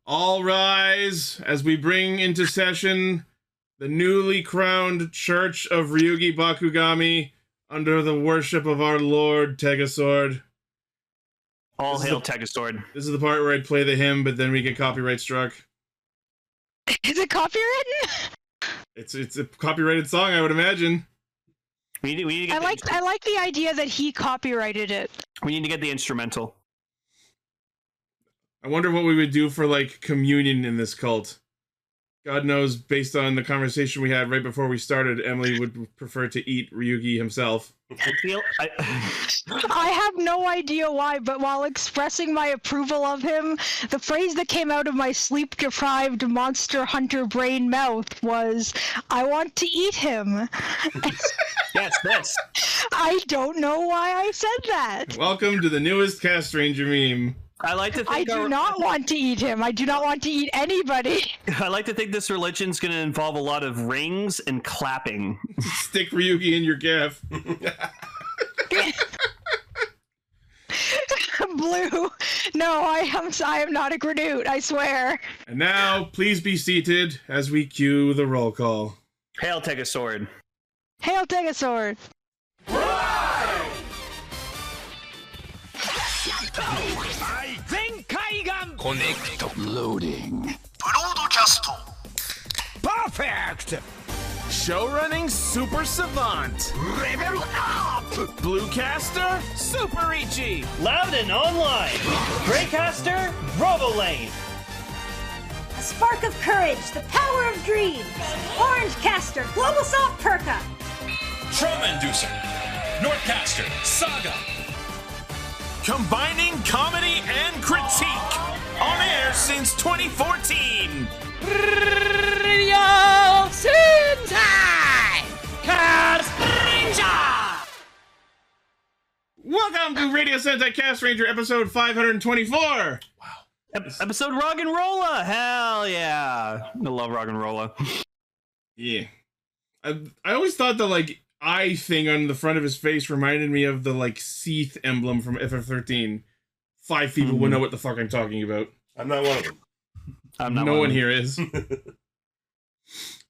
All rise as we bring into session the newly crowned Church of Ryugi Bakugami under the worship of our Lord Tegasword. All hail Tegasword. This is the part where I'd play the hymn, but then we get copyright struck. Is it copyrighted? It's a copyrighted song, I would imagine. We need to get I like the idea that he copyrighted it. We need to get the instrumental. I wonder what we would do for, like, communion in this cult. God knows, based on the conversation we had right before we started, Emily would prefer to eat Ryugi himself. I have no idea why, but while expressing my approval of him, the phrase that came out of my sleep-deprived monster hunter brain mouth was, "I want to eat him." Yes. I don't know why I said that. Welcome to the newest Castranger meme. I like to think I do not want to eat him. I do not want to eat anybody. I like to think this religion's going to involve a lot of rings and clapping. Stick Ryugi in your gaff. Blue. No, I am not a granute, I swear. And now, please be seated as we cue the roll call. Hail Tegasword. Hail Tegasword. Connect. Loading. Broadcast. Perfect! Showrunning super savant. Level up! Bluecaster super Ichi. Loudon Online, Greycaster, Robolane. A spark of courage, the power of dreams. Orange Caster, Global Soft Perka. Trauma Inducer, Northcaster, Saga. Combining comedy and critique. On air since 2014. Radio Sentai Castranger. Welcome to Radio Sentai Castranger, episode 524. Wow. Episode Rock and Rolla. Hell yeah. I love Rock and Rolla. Yeah. I always thought the, like, eye thing on the front of his face reminded me of the, like, Seath emblem from FF13. 5 people will know what the fuck I'm talking about. I'm not one of them. No one here is.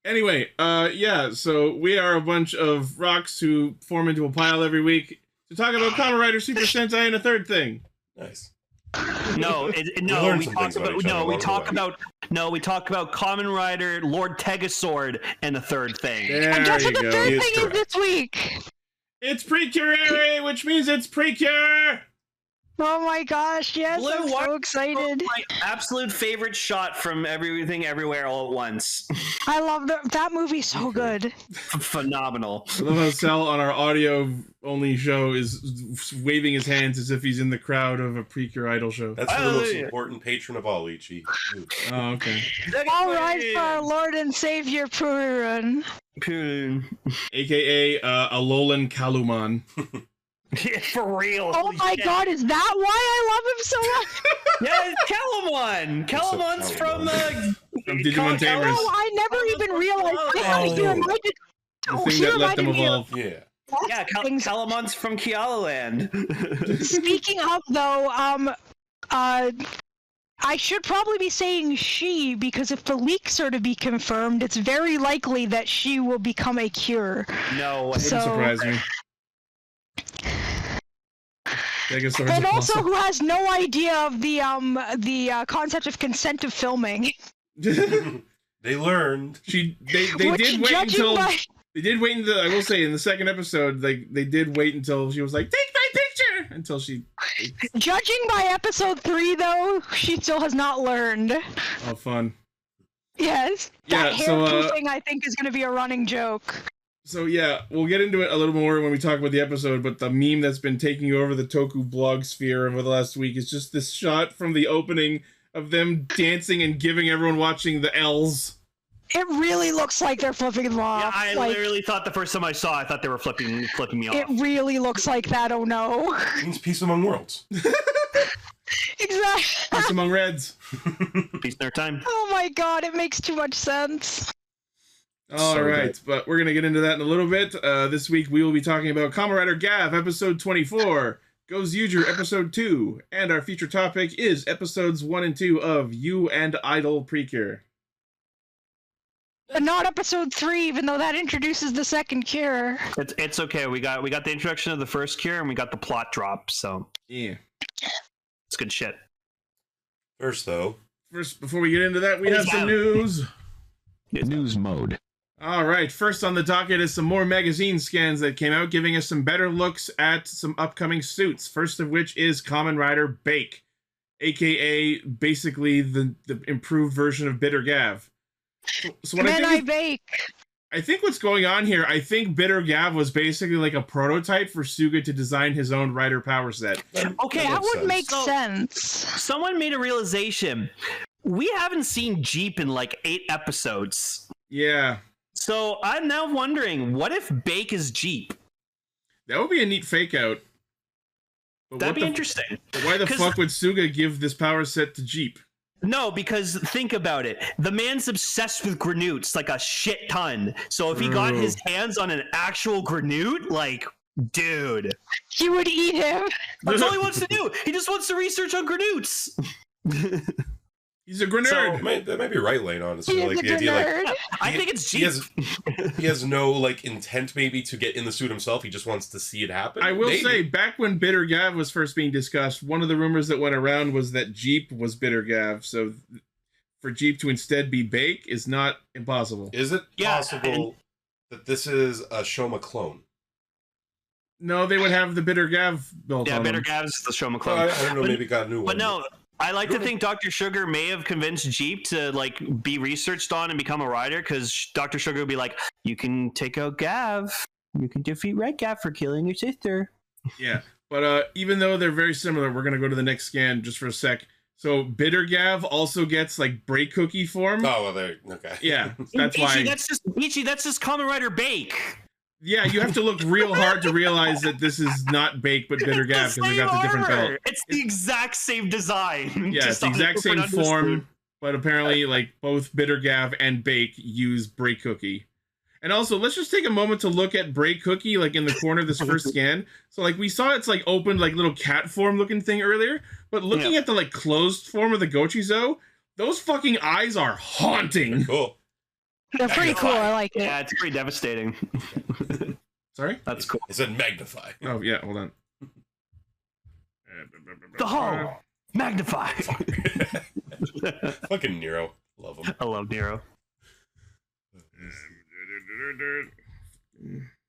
Anyway, yeah, so we are a bunch of rocks who form into a pile every week to talk about Kamen Rider Super Sentai and a third thing. Nice. We talk about Kamen Rider Lord Tegasword and the third thing. And guess what the third thing is this week? It's Precurary, which means it's Precure! Oh my gosh, yes, Blue, I'm so excited. My absolute favorite shot from Everything Everywhere All at Once. I love that movie's so good. Phenomenal. I love how Sal on our audio-only show is waving his hands as if he's in the crowd of a Precure Idol show. That's the most important patron of all, Ichi. Oh, okay. All right for our Lord and Savior Purun. A.K.A. Alolan Kaluman. Yeah, for real. Oh my god, is that why I love him so much? Yeah, it's Kalamon. Kalamon's from Digimon Tamers. Oh, I never even realized The thing that let them evolve. Yeah. Yeah, Kalamon's from Kiala-land. Speaking of, though, I should probably be saying she, because if the leaks are to be confirmed, it's very likely that she will become a cure. No, wouldn't surprise me. And also, who has no idea of the concept of consent of filming? They learned. They did wait until. They did wait until. I will say, in the second episode, they did wait until she was like, "Take my picture," until she. Judging by episode 3, though, she still has not learned. Oh, fun. Yes. Yeah. That hair proofing, I think, is going to be a running joke. So yeah, we'll get into it a little more when we talk about the episode, but the meme that's been taking over the Toku blog sphere over the last week is just this shot from the opening of them dancing and giving everyone watching the L's. It really looks like they're flipping them off. Yeah, I literally thought the first time I saw it, I thought they were flipping me off. It really looks like that, oh no. It means peace among worlds. Exactly. Peace among Reds. Peace in their time. Oh my god, it makes too much sense. All right, but we're going to get into that in a little bit. This week we will be talking about Kamen Rider Gavv, episode 24, Gozyuger Episode 2, and our feature topic is Episodes 1 and 2 of You and Idol Precure. But not episode 3, even though that introduces the second cure. It's okay. We got the introduction of the first cure, and we got the plot drop. So yeah, it's good shit. First, before we get into that, we have some news. News mode. All right, first on the docket is some more magazine scans that came out, giving us some better looks at some upcoming suits. First of which is Kamen Rider Bake, aka basically the improved version of Bitter Gavv. So what I think what's going on here, I think Bitter Gavv was basically like a prototype for Suga to design his own Rider power set. Okay, that would make sense. Someone made a realization. We haven't seen Jeep in like 8 episodes. Yeah. So I'm now wondering, what if Bake is Jeep? That would be a neat fake out. But that'd be interesting. Why the fuck would Suga give this power set to Jeep? No, because think about it. The man's obsessed with granoots, like a shit ton. So if he got his hands on an actual granoot, like, dude. He would eat him. That's all he wants to do. He just wants to research on granoots. He's a grenerd. That might be right, Lane, honestly. He's like a the idea, grenerd. like I think it's Jeep. He has no like intent maybe to get in the suit himself. He just wants to see it happen. I will say, back when Bitter Gavv was first being discussed, one of the rumors that went around was that Jeep was Bitter Gavv. So for Jeep to instead be Bake is not impossible. Is it possible that this is a Shoma clone? No, they would have the Bitter Gavv built on Bitter them. Gavv's the Shoma clone. I don't know, maybe got a new one. But no, I like to think Dr. Sugar may have convinced Jeep to like be researched on and become a rider, because Dr. Sugar would be like, you can take out Gavv. You can defeat Red Gavv for killing your sister. Yeah, but even though they're very similar, we're going to go to the next scan just for a sec. So Bitter Gavv also gets like break cookie form. Oh, well, there. Okay. Yeah, that's why. That's just Kamen Rider Bake. Yeah, you have to look real hard to realize that this is not Bake but Bitter Gavv because they got the different belt. It's the exact same design. Yeah, it's the exact same form, but apparently like both Bitter Gavv and Bake use break cookie. And also, let's just take a moment to look at break cookie like in the corner of this first scan. So like we saw it's like opened like little cat form looking thing earlier, but looking at the like closed form of the Gochizo, those fucking eyes are haunting. Cool. They're pretty cool. I like it. Yeah, it's pretty devastating. Sorry? That's cool. It said magnify. Oh, yeah, hold on. The Hull! Magnify! Fucking Nero. Love him. I love Nero.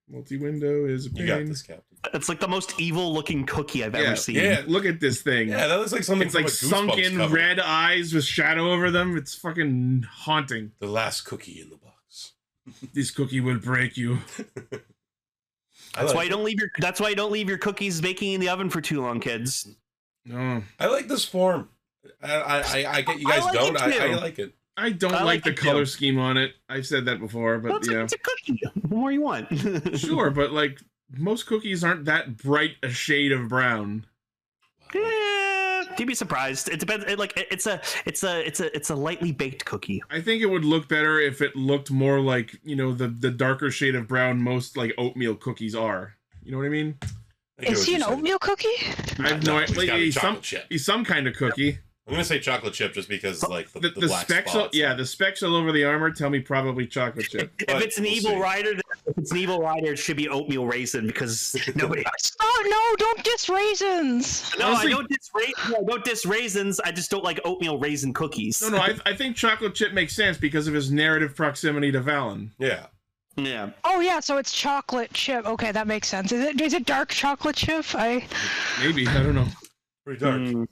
Multi-window is a pain. You got this, Captain. It's like the most evil-looking cookie I've ever seen. Yeah, look at this thing. Yeah, that looks like something It's from like a Goosebumps sunken cover. red eyes with shadow over them. It's fucking haunting. The last cookie in the box. This cookie will break you. That's why you don't leave your. That's why you don't leave your cookies baking in the oven for too long, kids. No, I like this form. I get you guys I like don't. it too. I like it. I don't I like like the it color too. scheme on it. I've said that before, but Well, yeah. it's a cookie. What more you want? Sure, but like most cookies aren't that bright a shade of brown. You'd be surprised. It depends. It's a lightly baked cookie. I think it would look better if it looked more like, you know, the darker shade of brown most like oatmeal cookies are. You know what I mean? Is he an oatmeal cookie? I have no idea. He's got a He's chocolate chip. He's some kind of cookie. I'm gonna say chocolate chip just because like the black specs, spots. the specs all over the armor tell me probably chocolate chip. If it's an evil rider, it should be oatmeal raisin because nobody. Oh no! Don't diss raisins. No, Honestly, I don't diss raisins. I just don't like oatmeal raisin cookies. No, I think chocolate chip makes sense because of his narrative proximity to Valen. Yeah. Yeah. Oh yeah, so it's chocolate chip. Okay, that makes sense. Is it dark chocolate chip? Maybe, I don't know. Pretty dark.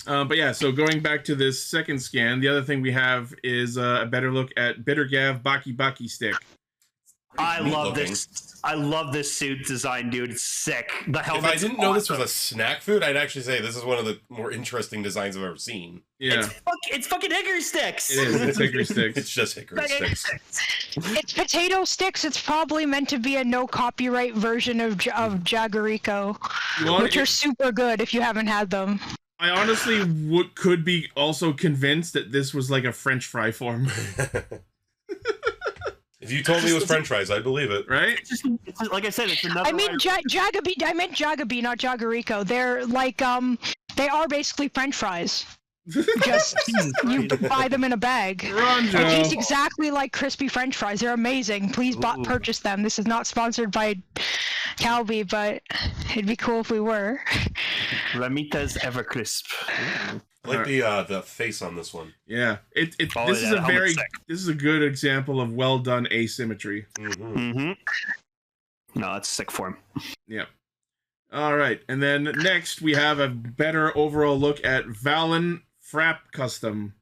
But yeah, so going back to this second scan, the other thing we have is a better look at Bitter Gavv Baki Baki stick. I love looking. this. I love this suit design, dude. It's sick. The If helmet's I didn't know this was a snack food, I'd actually say this is one of the more interesting designs I've ever seen. Yeah, it's fucking hickory sticks. it is. It's hickory sticks. It's just hickory sticks. It's potato sticks. It's probably meant to be a no copyright version of Jagariko, which are super good if you haven't had them. I honestly could be also convinced that this was like a French fry form. If you told me it was French fries, I'd believe it. Right? It's like I said, it's another. I mean, Jagabee. I meant Jagabee, not Jagarico. They're like they are basically French fries. Just you buy them in a bag. They taste exactly like crispy French fries. They're amazing. Please purchase them. This is not sponsored by Calbee, but it'd be cool if we were. Ramitas Evercrisp. I like the face on this one. Yeah, this is a good example of well done asymmetry. No, that's sick form. Yeah. All right, and then next we have a better overall look at Valen Frap Custom.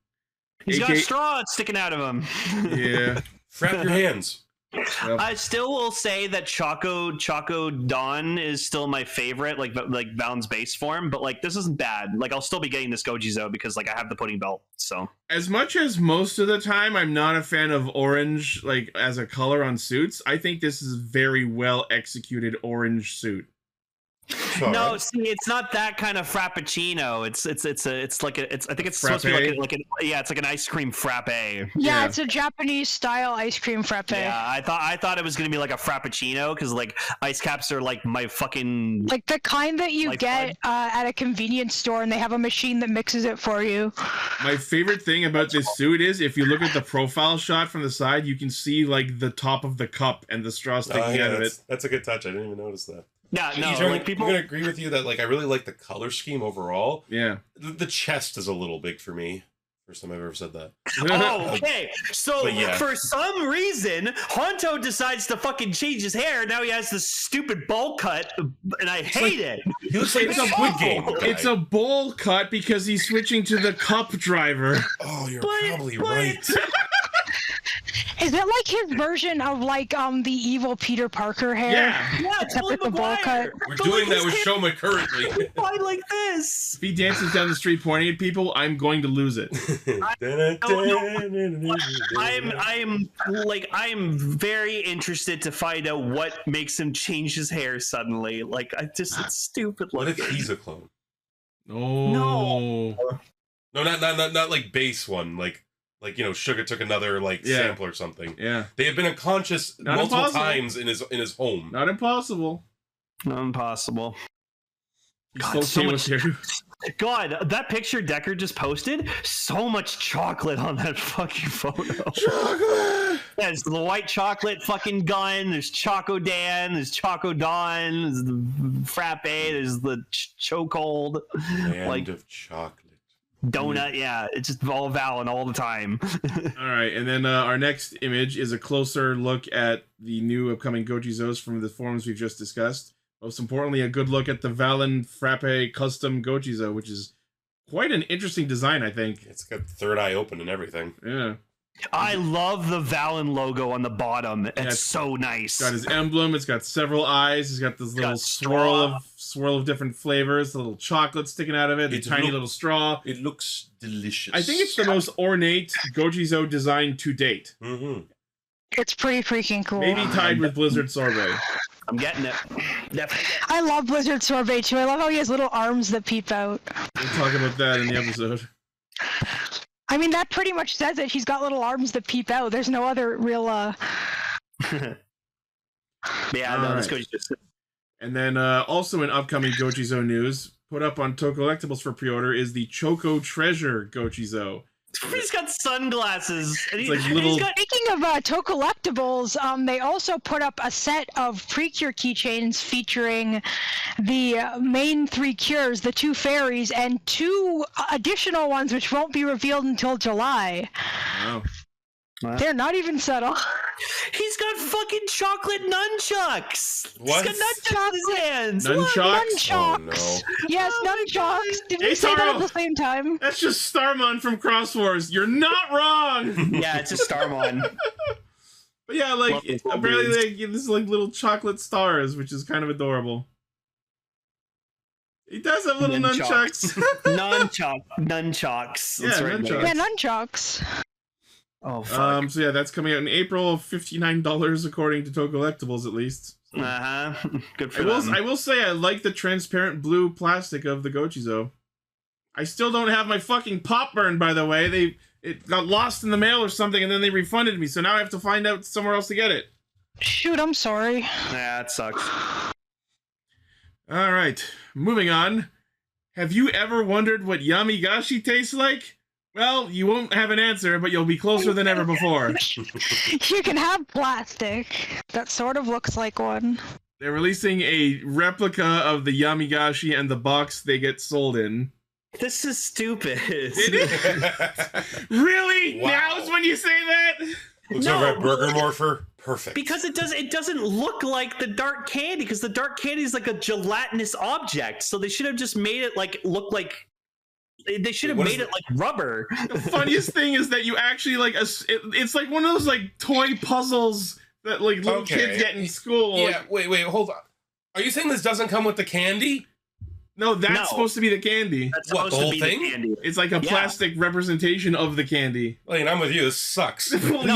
He's got a straw sticking out of him. Yeah. Frap your hands. Yep. I still will say that Choco Dawn is still my favorite, like Valen's base form, but like this isn't bad. Like I'll still be getting this Gojizo because like I have the pudding belt. So as much as most of the time I'm not a fan of orange like as a color on suits, I think this is a very well executed orange suit. Sorry. No, see, it's not that kind of frappuccino. It's like I think it's supposed to be like it's like an ice cream frappe. Yeah, it's a Japanese style ice cream frappe. Yeah, I thought it was gonna be like a frappuccino because like ice caps are like my fucking like the kind that you get at a convenience store, and they have a machine that mixes it for you. My favorite thing about this suit is if you look at the profile shot from the side, you can see like the top of the cup and the straw sticking out of it. That's a good touch. I didn't even notice that. Yeah, no, like people. I'm gonna agree with you that like I really like the color scheme overall. Yeah, the chest is a little big for me. First time I've ever said that. Oh, okay. So for some reason, Honto decides to fucking change his hair. Now he has this stupid bowl cut, and I hate it. He looks like a Squid Game. It's a bowl cut because he's switching to the cup driver. Oh, you're probably right. Is it like his version of like the evil Peter Parker hair? Yeah, except with the bowl cut. We're doing that with Shoma currently. Why like this? If he dances down the street pointing at people, I'm going to lose it. I am very interested to find out what makes him change his hair suddenly. Like it's stupid. What if he's a clone? No, not like base one. Like Sugar took another sample or something. Yeah, they have been unconscious multiple times in his home. Not impossible. Not impossible. God, so much. God, that picture Decker just posted. So much chocolate on that fucking photo. Chocolate. There's the white chocolate fucking gun. There's Choco Dan. There's Choco Dawn. There's the frappe. There's the chokehold. Land of chocolate. Donut, yeah, it's just all Valen all the time. All right, and then our next image is a closer look at the new upcoming Gojizos from the forms we've just discussed. Most importantly, a good look at the Valen Frappe Custom Gojizo, which is quite an interesting design, I think. It's got third eye open and everything. Yeah. I love the Valen logo on the bottom. It's so nice. It's got his emblem. It's got several eyes. It's got this little swirl of different flavors. The little chocolate sticking out of it. The tiny little straw. It looks delicious. I think it's the most ornate Gojizo design to date. Mm-hmm. It's pretty freaking cool. Maybe tied with Blizzard Sorbet. I'm getting it. Definitely. I love Blizzard Sorbet too. I love how he has little arms that peep out. We'll talk about that in the episode. I mean, that pretty much says it. He's got little arms that peep out. There's no other real, Yeah, no, let's go. And then also in upcoming Gojizo news, put up on Tokollectibles for pre-order is the Choco Treasure Gojizo. He's got sunglasses. And Speaking of Tokollectibles, they also put up a set of Precure keychains featuring the main 3 cures, the 2 fairies, and 2 additional ones which won't be revealed until July. Wow. They're not even subtle. He's got fucking chocolate nunchucks. What? He's got nunchucks in his hands. Nunchucks? Oh, no. Yes, nunchucks. Did we say that at the same time? That's just Starmon from Cross Wars. You're not wrong. Yeah, it's just Starmon. But yeah, apparently this is like little chocolate stars, which is kind of adorable. He does have little nunchucks. Nunchucks. Yeah, nunchucks. Yeah, nunchucks. Oh, fuck. So yeah, that's coming out in April, $59 according to Tokollectibles at least. Good for them. I will say I like the transparent blue plastic of the Gojizo. I still don't have my fucking pop burn, by the way. it got lost in the mail or something, and then they refunded me. So now I have to find out somewhere else to get it. Shoot, I'm sorry. Nah, it sucks. All right, moving on. Have you ever wondered what Yamigashi tastes like? Well, you won't have an answer, but you'll be closer than ever before. You can have plastic. That sort of looks like one. They're releasing a replica of the Yamigashi and the box they get sold in. This is stupid. Really? Wow. Now's when you say that? Looks No, over at Burger Morpher. Perfect. Because it doesn't look like the dark candy, because the dark candy is like a gelatinous object. So they should have just made it like look like they should have made it like rubber. The funniest thing is that you actually like it's like one of those like toy puzzles that like little kids get in school. Yeah, wait, hold on. Are you saying this doesn't come with the candy? No, that's supposed to be the candy. That's What, supposed the whole to be thing? the candy. It's like a plastic representation of the candy. Like, I'm with you. This sucks. Well, No,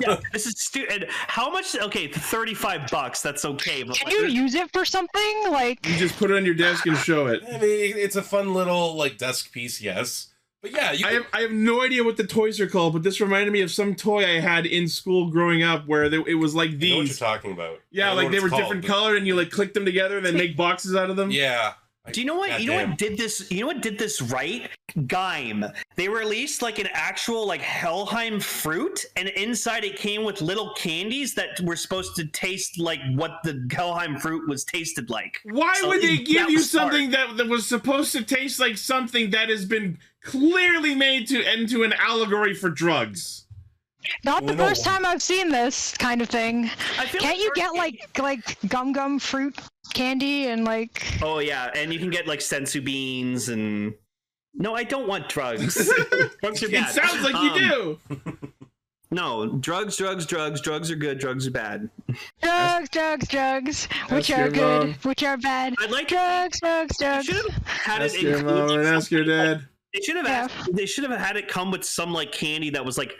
yeah. This is stupid. How much? Okay, $35. That's okay. But Can you use it for something? Like, You just put it on your desk and show it. I mean, it's a fun little like desk piece, yes. But yeah, I have no idea what the toys are called, but this reminded me of some toy I had in school growing up where it was like I know what these. you're talking about. Yeah, I know like what they it's were called, different but- colored and you like click them together and then make boxes out of them. Yeah. do you know what? You know Goddamn. what did this? You know what did this right? Gaim. They released like an actual like Helheim fruit, and inside it came with little candies that were supposed to taste like what the Helheim fruit was tasted like. Why So would they that give you was smart. something that was supposed to taste like something that has been clearly made into an allegory for drugs? not the Well, no. first time I've seen this kind of thing. I feel Can't you dark get candy- like gum fruit candy and like? Oh yeah, and you can get like sensu beans and. No, I don't want drugs. Drugs are It bad. sounds like you do. No, drugs are good. Drugs are bad. Drugs, which Ask are your good, mom. which are bad. I'd like Drugs. They should have had Ask it your include, mom like, and ask your dad. They should have they should have had it come with some like candy that was like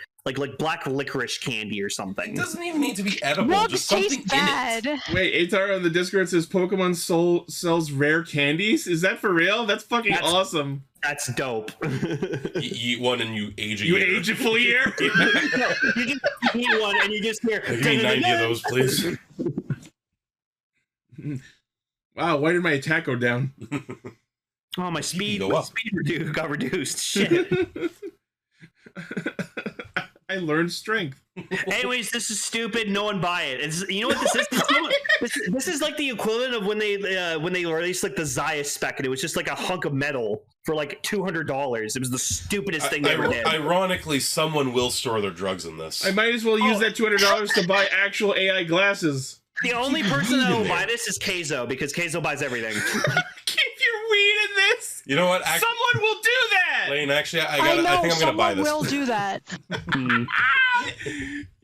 black licorice candy or It something. doesn't even need to be edible. Drugs Just something taste in bad. it. Wait, Atar on the Discord says Pokemon Soul sells rare candies. Is that for real? That's fucking awesome. That's dope. You eat one and you age a You year. age a full year. You just eat one and you just hear. Give me 90 of those, please. Wow, why did my attack go down? Oh, my speed go up. got reduced. Shit. I learned strength. Anyways, this is stupid. No one buy it. It's, you know what this is? This is like the equivalent of when they released like the Zaya spec, and it was just like a hunk of metal for like $200. It was the stupidest thing they ever did. Ironically, someone will store their drugs in this. I might as well use that $200 to buy actual AI glasses. The only person that will buy this is Keizo, because Keizo buys everything. Keep your weed in this. You know what? Someone will do that. Lane, actually, I know think I'm gonna buy someone this. will do that.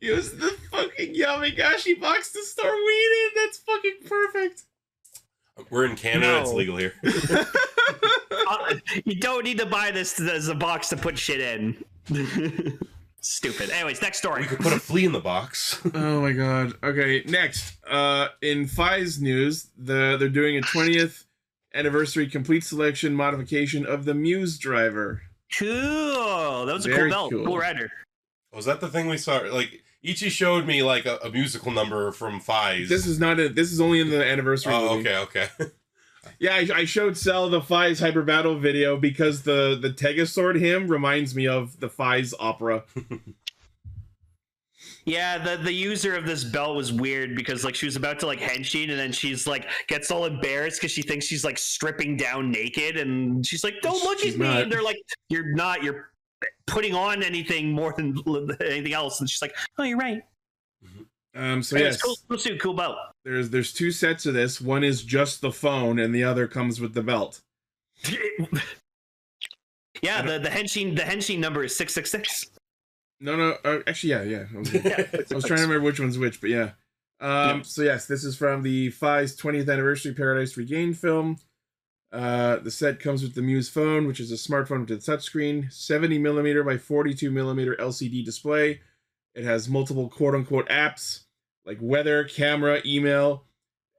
Use the fucking Yamigashi box to store weed in. That's fucking perfect. We're in Canada. No. It's legal here. You don't need to buy this as a box to put shit in. Stupid. Anyways, next story. We could put a flea in the box. Oh my god. Okay, next. In Fi's news, they're doing a 20th anniversary complete selection modification of the Muse driver. Cool. That was a Very cool belt. cool. Cool rider. Was that the thing we saw? Like, Ichi showed me like a musical number from Fi's. This is not this is only in the anniversary Oh, movie. okay. Yeah, I showed Cell the Fi's Hyper Battle video because the Tegasword hymn reminds me of the Fi's opera. Yeah, the user of this belt was weird because like she was about to like henshin and then she's like gets all embarrassed because she thinks she's like stripping down naked and she's like, "Don't look She's at me!" not. And they're like, "You're not. You're putting on anything more than anything else." And she's like, "Oh, you're right." So Anyways, yes, cool suit, cool belt. there's two sets of this. One is just the phone, and the other comes with the belt. Yeah, the henshin number is 666. No, actually, yeah. I was trying to remember which one's which, but yeah. So yes, this is from the Fi's 20th anniversary Paradise Regained film. The set comes with the Muse phone, which is a smartphone with a touchscreen, 70mm by 42mm LCD display. It has multiple quote-unquote apps, like weather, camera, email.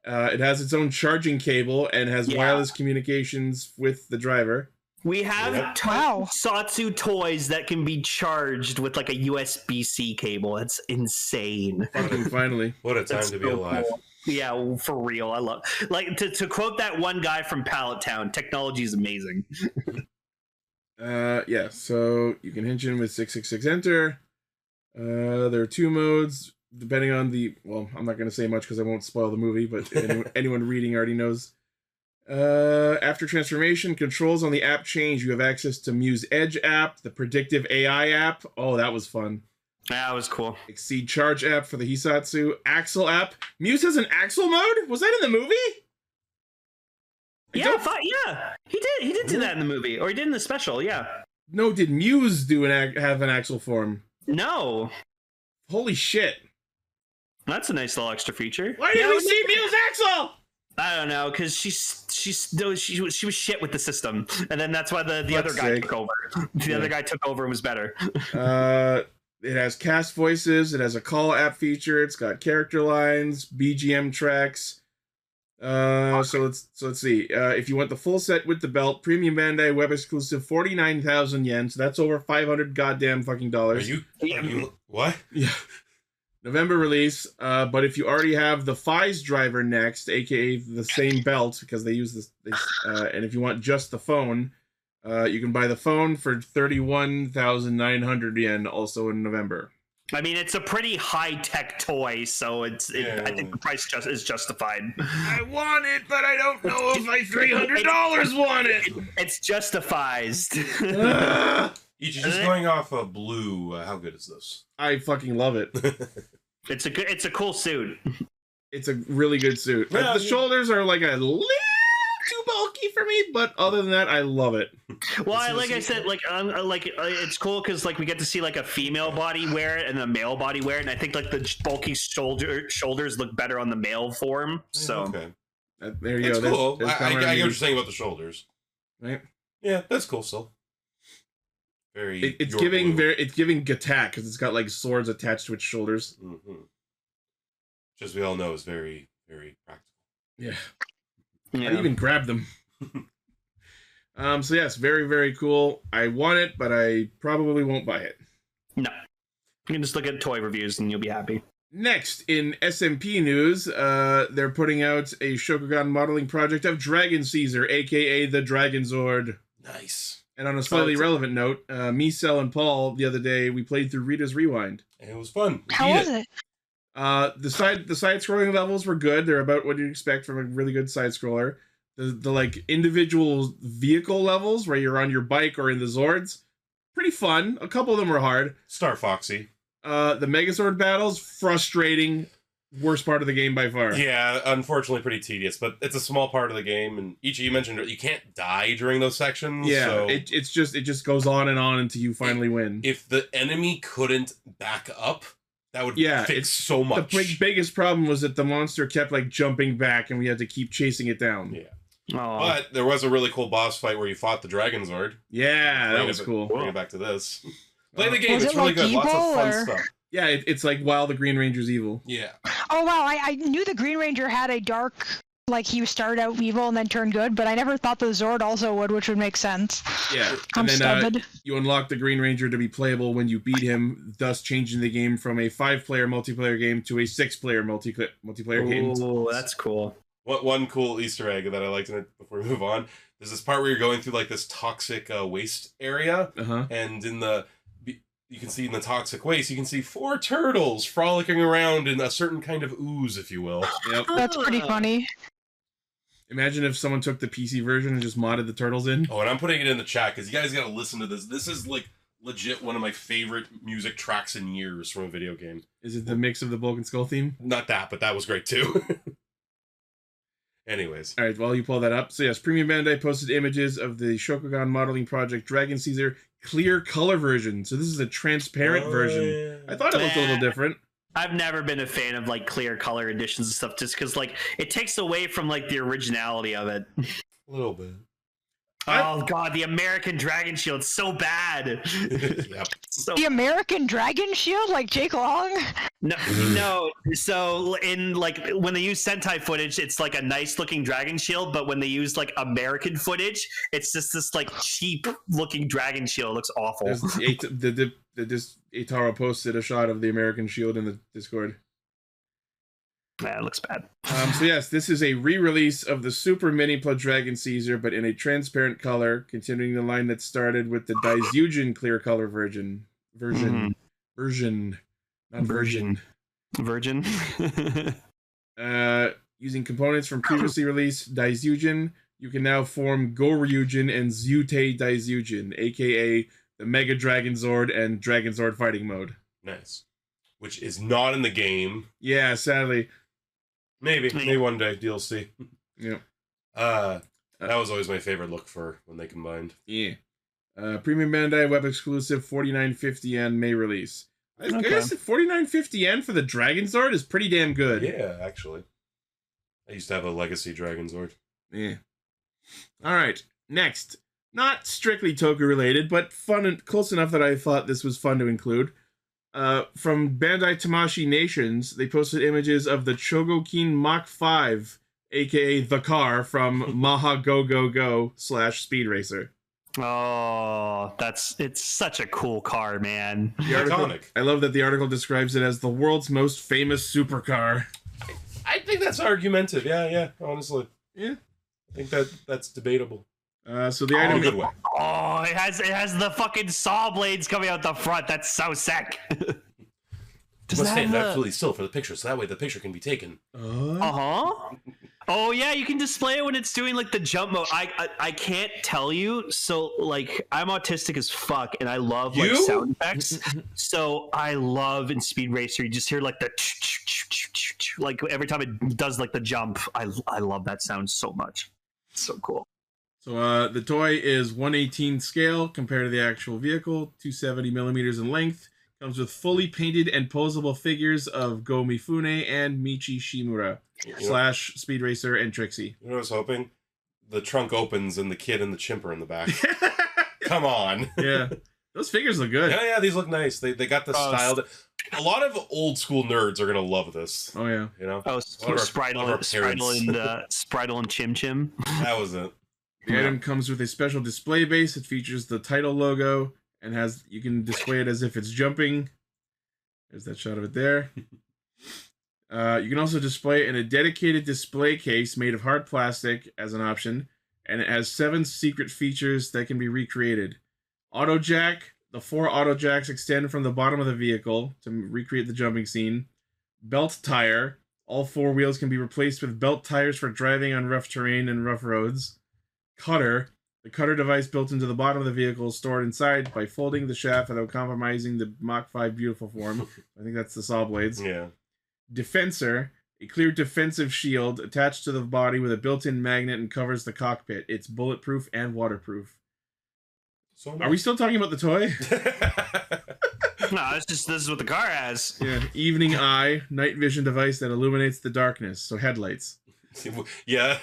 It has its own charging cable and has wireless communications with the driver. We have tokusatsu toys that can be charged with like a USB-C cable. That's insane. Fucking finally. What a time to be alive. Cool. Yeah, for real. I love like to quote that one guy from Pallet Town, technology is amazing. Yeah, so you can hinge in with 666 enter. There are 2 modes depending on the, well, I'm not going to say much because I won't spoil the movie, but anyone reading already knows. After transformation, controls on the app change. You have access to Muse Edge app, the predictive AI app. Oh, that was fun. That was cool. Exceed Charge app for the Hisatsu. Axle app. Muse has an Axle mode? Was that in the movie? Yeah, he did. He did do that in the movie, or he did in the special. Yeah. No, did Muse have an Axle form? No. Holy shit! That's a nice little extra feature. Why didn't we see Muse Axle? I don't know, because she was shit with the system, and then that's why the other guy took over. The other guy took over and was better. It has cast voices. It has a call app feature. It's got character lines, BGM tracks. So let's see. If you want the full set with the belt, premium Bandai web exclusive, 49,000 yen. So that's over 500 goddamn fucking dollars. Are you what? Yeah. November release. But if you already have the FIS driver next, aka the same belt, because they use this, and if you want just the phone, you can buy the phone for 31,900 yen, also in November. I mean, it's a pretty high-tech toy, so I think the price is justified. I want it, but I don't know if my $300 want it. It's justified. You're just going off of Blue. How good is this? I fucking love it. It's a cool suit. It's a really good suit. The shoulders are like a little too bulky for me, but other than that, I love it. Well, I said, it's cool because like we get to see like a female body wear it and a male body wear it, and I think like the bulky shoulders look better on the male form. So okay, there you go. That's cool. There's I get what you're saying about the shoulders, right? Yeah, that's cool. Still, it's giving Gattack because it's got like swords attached to its shoulders. Mm-hmm. Which, as we all know, is very, very practical. Yeah. I even grab them. So yes, very, very cool. I want it, but I probably won't buy it. No. You can just look at toy reviews and you'll be happy. Next, in SMP news, they're putting out a Shokugan modeling project of Dragon Caesar, aka the Dragon Zord. Nice. And on a slightly relevant note, me, Cell, and Paul, the other day, we played through Rita's Rewind. And it was fun. How was it? The side scrolling levels were good. They're about what you'd expect from a really good side scroller. The like individual vehicle levels where you're on your bike or in the Zords, pretty fun. A couple of them were hard. Star Foxy. The Megazord battles, frustrating. Worst part of the game by far. Yeah, unfortunately pretty tedious, but it's a small part of the game, and you mentioned you can't die during those sections. Yeah, so it just goes on and on until you finally win. If the enemy couldn't back up, that would fix so much. The biggest problem was that the monster kept like jumping back, and we had to keep chasing it down. Yeah. Aww. But there was a really cool boss fight where you fought the Dragon Zord. Yeah, that was cool. Bring it back to this. Play the game; it's really like good. Evil, lots of fun stuff. Yeah, it's like while the Green Ranger's evil. Yeah. Oh wow, I knew the Green Ranger had a dark, like he started out evil and then turned good, but I never thought the Zord also would, which would make sense. Yeah, I'm stupid. You unlock the Green Ranger to be playable when you beat him, thus changing the game from a 5-player multiplayer game to a 6-player multiplayer game. Oh, that's cool. One cool Easter egg that I liked in it before we move on. There's this part where you're going through like this toxic waste area, and you can see in the toxic waste, you can see 4 turtles frolicking around in a certain kind of ooze, if you will. Yep. That's pretty funny. Imagine if someone took the PC version and just modded the turtles in. Oh, and I'm putting it in the chat because you guys got to listen to this. This is like legit one of my favorite music tracks in years from a video game. Is it the mix of the Bulk and Skull theme? Not that, but that was great too. Anyways. All right, while you pull that up. So yes, Premium Bandai posted images of the Shokugan modeling project Dragon Caesar clear color version. So this is a transparent version. Yeah. I thought it looked a little different. I've never been a fan of like clear color editions and stuff just because like it takes away from like the originality of it. A little bit. Oh god, the American Dragon Shield, so bad. Yep. The American Dragon Shield, like Jake Long? No. So in like when they use Sentai footage, it's like a nice looking dragon shield, but when they use like American footage, it's just this like cheap looking dragon shield. It looks awful. Itaro posted a shot of the American Shield in the Discord. Yeah, it looks bad. So yes, this is a re-release of the Super Mini Blood Dragon Caesar, but in a transparent color, continuing the line that started with the Daizujin clear color version. Version. Using components from previously released Daizujin, you can now form Goryujin and Zyutei Daizujin, aka the Mega Dragon Zord and Dragon Zord fighting mode. Nice. Which is not in the game. Yeah, sadly. Maybe one day DLC. Yeah. That was always my favorite look for when they combined. Yeah. Premium Bandai web exclusive 49.50 yen May release. I guess 49.50 yen for the Dragon Zord is pretty damn good. Yeah, actually. I used to have a Legacy Dragon Zord. Yeah. All right. Next, not strictly Toku related, but fun and close enough that I thought this was fun to include. From Bandai Tamashii Nations, they posted images of the Chogokin Mach 5, aka the car from Maha Go Go Go / Speed Racer. Oh, it's such a cool car, man. Iconic. I love that the article describes it as the world's most famous supercar. I think that's argumentative. Yeah, honestly. Yeah. I think that's debatable. So the item... in a good way. Oh, it has the fucking saw blades coming out the front. That's so sick. Must stand absolutely still for the picture, so that way the picture can be taken. Oh yeah, you can display it when it's doing like the jump mode. I can't tell you. So like I'm autistic as fuck, and I love like sound effects. So I love in Speed Racer, you just hear like the like every time it does like the jump. I love that sound so much. It's so cool. So the toy is 1/18 scale compared to the actual vehicle, 270 millimeters in length. Comes with fully painted and posable figures of Go Mifune and Michi Shimura / Speed Racer and Trixie. You know what I was hoping? The trunk opens and the kid and the chimp are in the back. Come on. Yeah. Those figures look good. Yeah, these look nice. They got the style that a lot of old school nerds are gonna love this. Oh yeah. You know? Oh, Spritle and Chim Chim. That was it. The item comes with a special display base. It features the title logo and you can display it as if it's jumping. There's that shot of it there. You can also display it in a dedicated display case made of hard plastic as an option, and it has 7 secret features that can be recreated. Auto jack. The 4 auto jacks extend from the bottom of the vehicle to recreate the jumping scene. Belt tire. All 4 wheels can be replaced with belt tires for driving on rough terrain and rough roads. Cutter. The cutter device built into the bottom of the vehicle is stored inside by folding the shaft without compromising the Mach 5 beautiful form. I think that's the saw blades. Yeah. Defensor. A clear defensive shield attached to the body with a built-in magnet and covers the cockpit. It's bulletproof and waterproof. So Are we still talking about the toy? No, this is what the car has. Yeah. Evening eye. Night vision device that illuminates the darkness. So headlights. Yeah.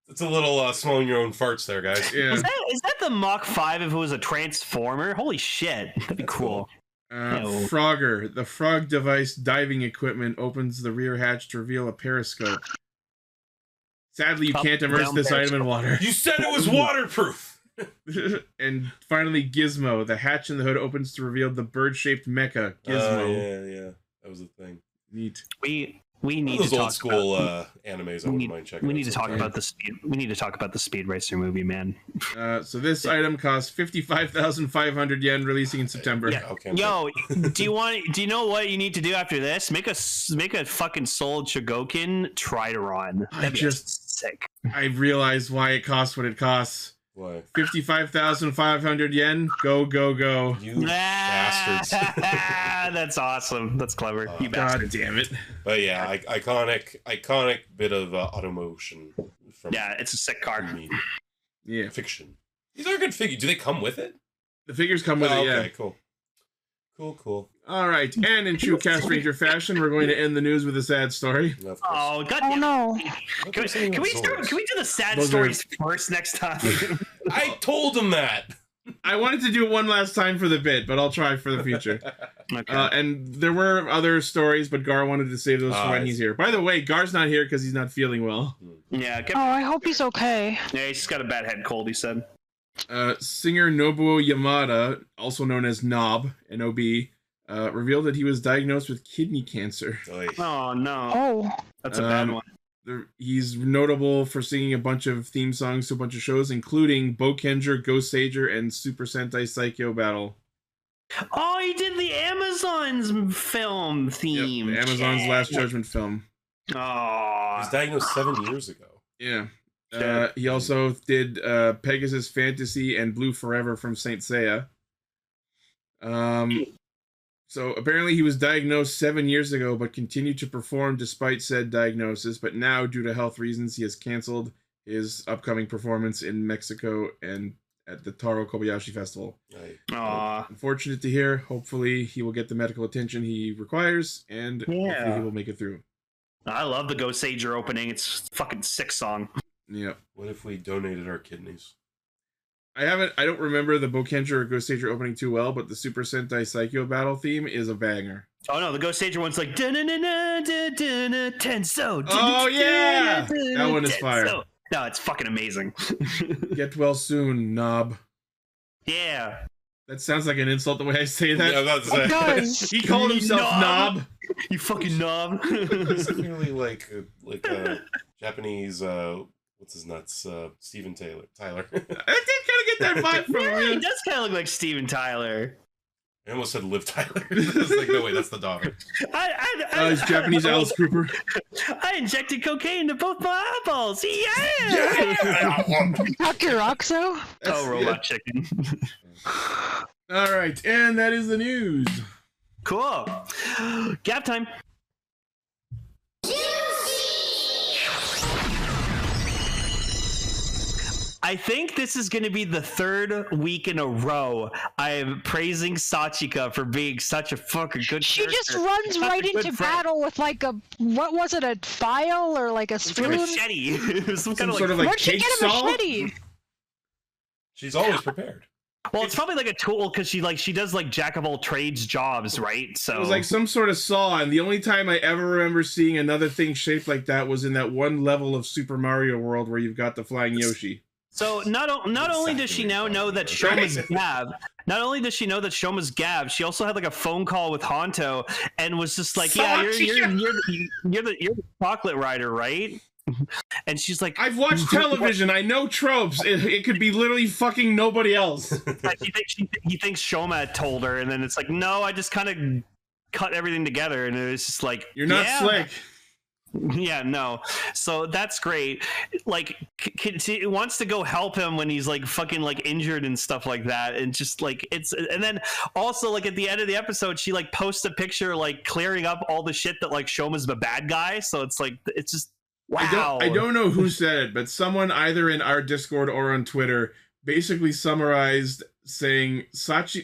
It's a little smelling your own farts there, guys. Yeah. Is that the Mach 5 if it was a transformer? Holy shit. That'd be cool. Frogger. The frog device diving equipment opens the rear hatch to reveal a periscope. Sadly, you can't immerse this item in water. You said it was waterproof! And finally, Gizmo. The hatch in the hood opens to reveal the bird-shaped mecha, Gizmo. Yeah. That was the thing. Neat. We need those to old talk school about, animes. I wouldn't mind checking. We need to talk about the speed. We need to talk about the Speed Racer movie, man. So this item costs 55,500 yen, releasing in September. Yeah. Okay. Yo, do you know what you need to do after this? Make a fucking sold Chogokin Triad. That'd be sick. I realized why it costs what it costs. Why? 55,500 yen. Go. You bastards. That's awesome. That's clever. You God bastard. damn it. But yeah, iconic bit of automotion. It's a sick car. Yeah. Fiction. These are good figures. Do they come with it? The figures come with it, yeah. Okay, cool. All right, and in true Castranger fashion, we're going to end the news with a sad story. Oh, God Oh no. Can we do the sad Those stories first next time? I told him that. I wanted to do it one last time for the bit, but I'll try for the future. Okay. And there were other stories, but Gar wanted to save those for when he's here. By the way, Gar's not here because he's not feeling well. Yeah. Oh, I hope he's okay. Yeah, he's just got a bad head cold, he said. Singer Nobuo Yamada, also known as Nob, N-O-B, revealed that he was diagnosed with kidney cancer. Oh, no. Oh. That's a bad one. He's notable for singing a bunch of theme songs to a bunch of shows, including Bokenger, Gozyuger, and Super Sentai Psycho Battle. Oh, he did the Amazon's film theme. Yep, Amazon's Last Judgment film. Oh. He was diagnosed 7 years ago. Yeah. He also did Pegasus Fantasy and Blue Forever from Saint Seiya. So apparently he was diagnosed 7 years ago, but continued to perform despite said diagnosis. But now, due to health reasons, he has canceled his upcoming performance in Mexico and at the Taro Kobayashi Festival. Unfortunate to hear. Hopefully he will get the medical attention he requires, and hopefully he will make it through. I love the Gozyuger opening. It's a fucking sick song. Yeah. What if we donated our kidneys? I don't remember the Bokenger or Gozyuger opening too well, but the Super Sentai Psycho Battle theme is a banger. Oh no, the Gozyuger one's like Tenso. Oh yeah, that one is fire. No, it's fucking amazing. Get well soon, Knob. Yeah. That sounds like an insult the way I say that. Yeah, that's it does. He called himself Knob. You fucking knob. It's clearly like a Japanese. What's his nuts? Steven Tyler. I did kind of get that vibe from him. He does kind of look like Steven Tyler. I almost said Liv Tyler. It's like, no, wait, that's the daughter. It's Japanese Alice Cooper. I injected cocaine into both my eyeballs. Yeah! Roxo? Oh, Robot Chicken. All right, and that is the news. Cool. Gap time. I think this is going to be the third week in a row I am praising Sachika for being such a fucking good She character. just runs right into battle with like a, what was it, a file or like a spoon? Like a machete. Some kind of sort of Where'd she get a machete? She's always prepared. Well, it's probably like a tool because she does like jack of all trades jobs, right? So it was like some sort of saw, and the only time I ever remember seeing another thing shaped like that was in that one level of Super Mario World where you've got the flying Yoshi. So not only does she now know that Shoma's Gavv, not only does she know that Shoma's Gavv, she also had like a phone call with Honto and was just like, "Yeah, you're the chocolate rider, right?" And she's like, "I've watched television. I know tropes. It could be literally fucking nobody else." He thinks Shoma told her, and then it's like, "No, I just kind of cut everything together," and it was just like, "You're not slick." Yeah, no. So that's great. Like, she wants to go help him when he's like fucking like injured and stuff like that, and just like and then also like at the end of the episode, she like posts a picture like clearing up all the shit that like Shoma's the bad guy. So it's like it's just wow. I don't know who said it, but someone either in our Discord or on Twitter basically summarized saying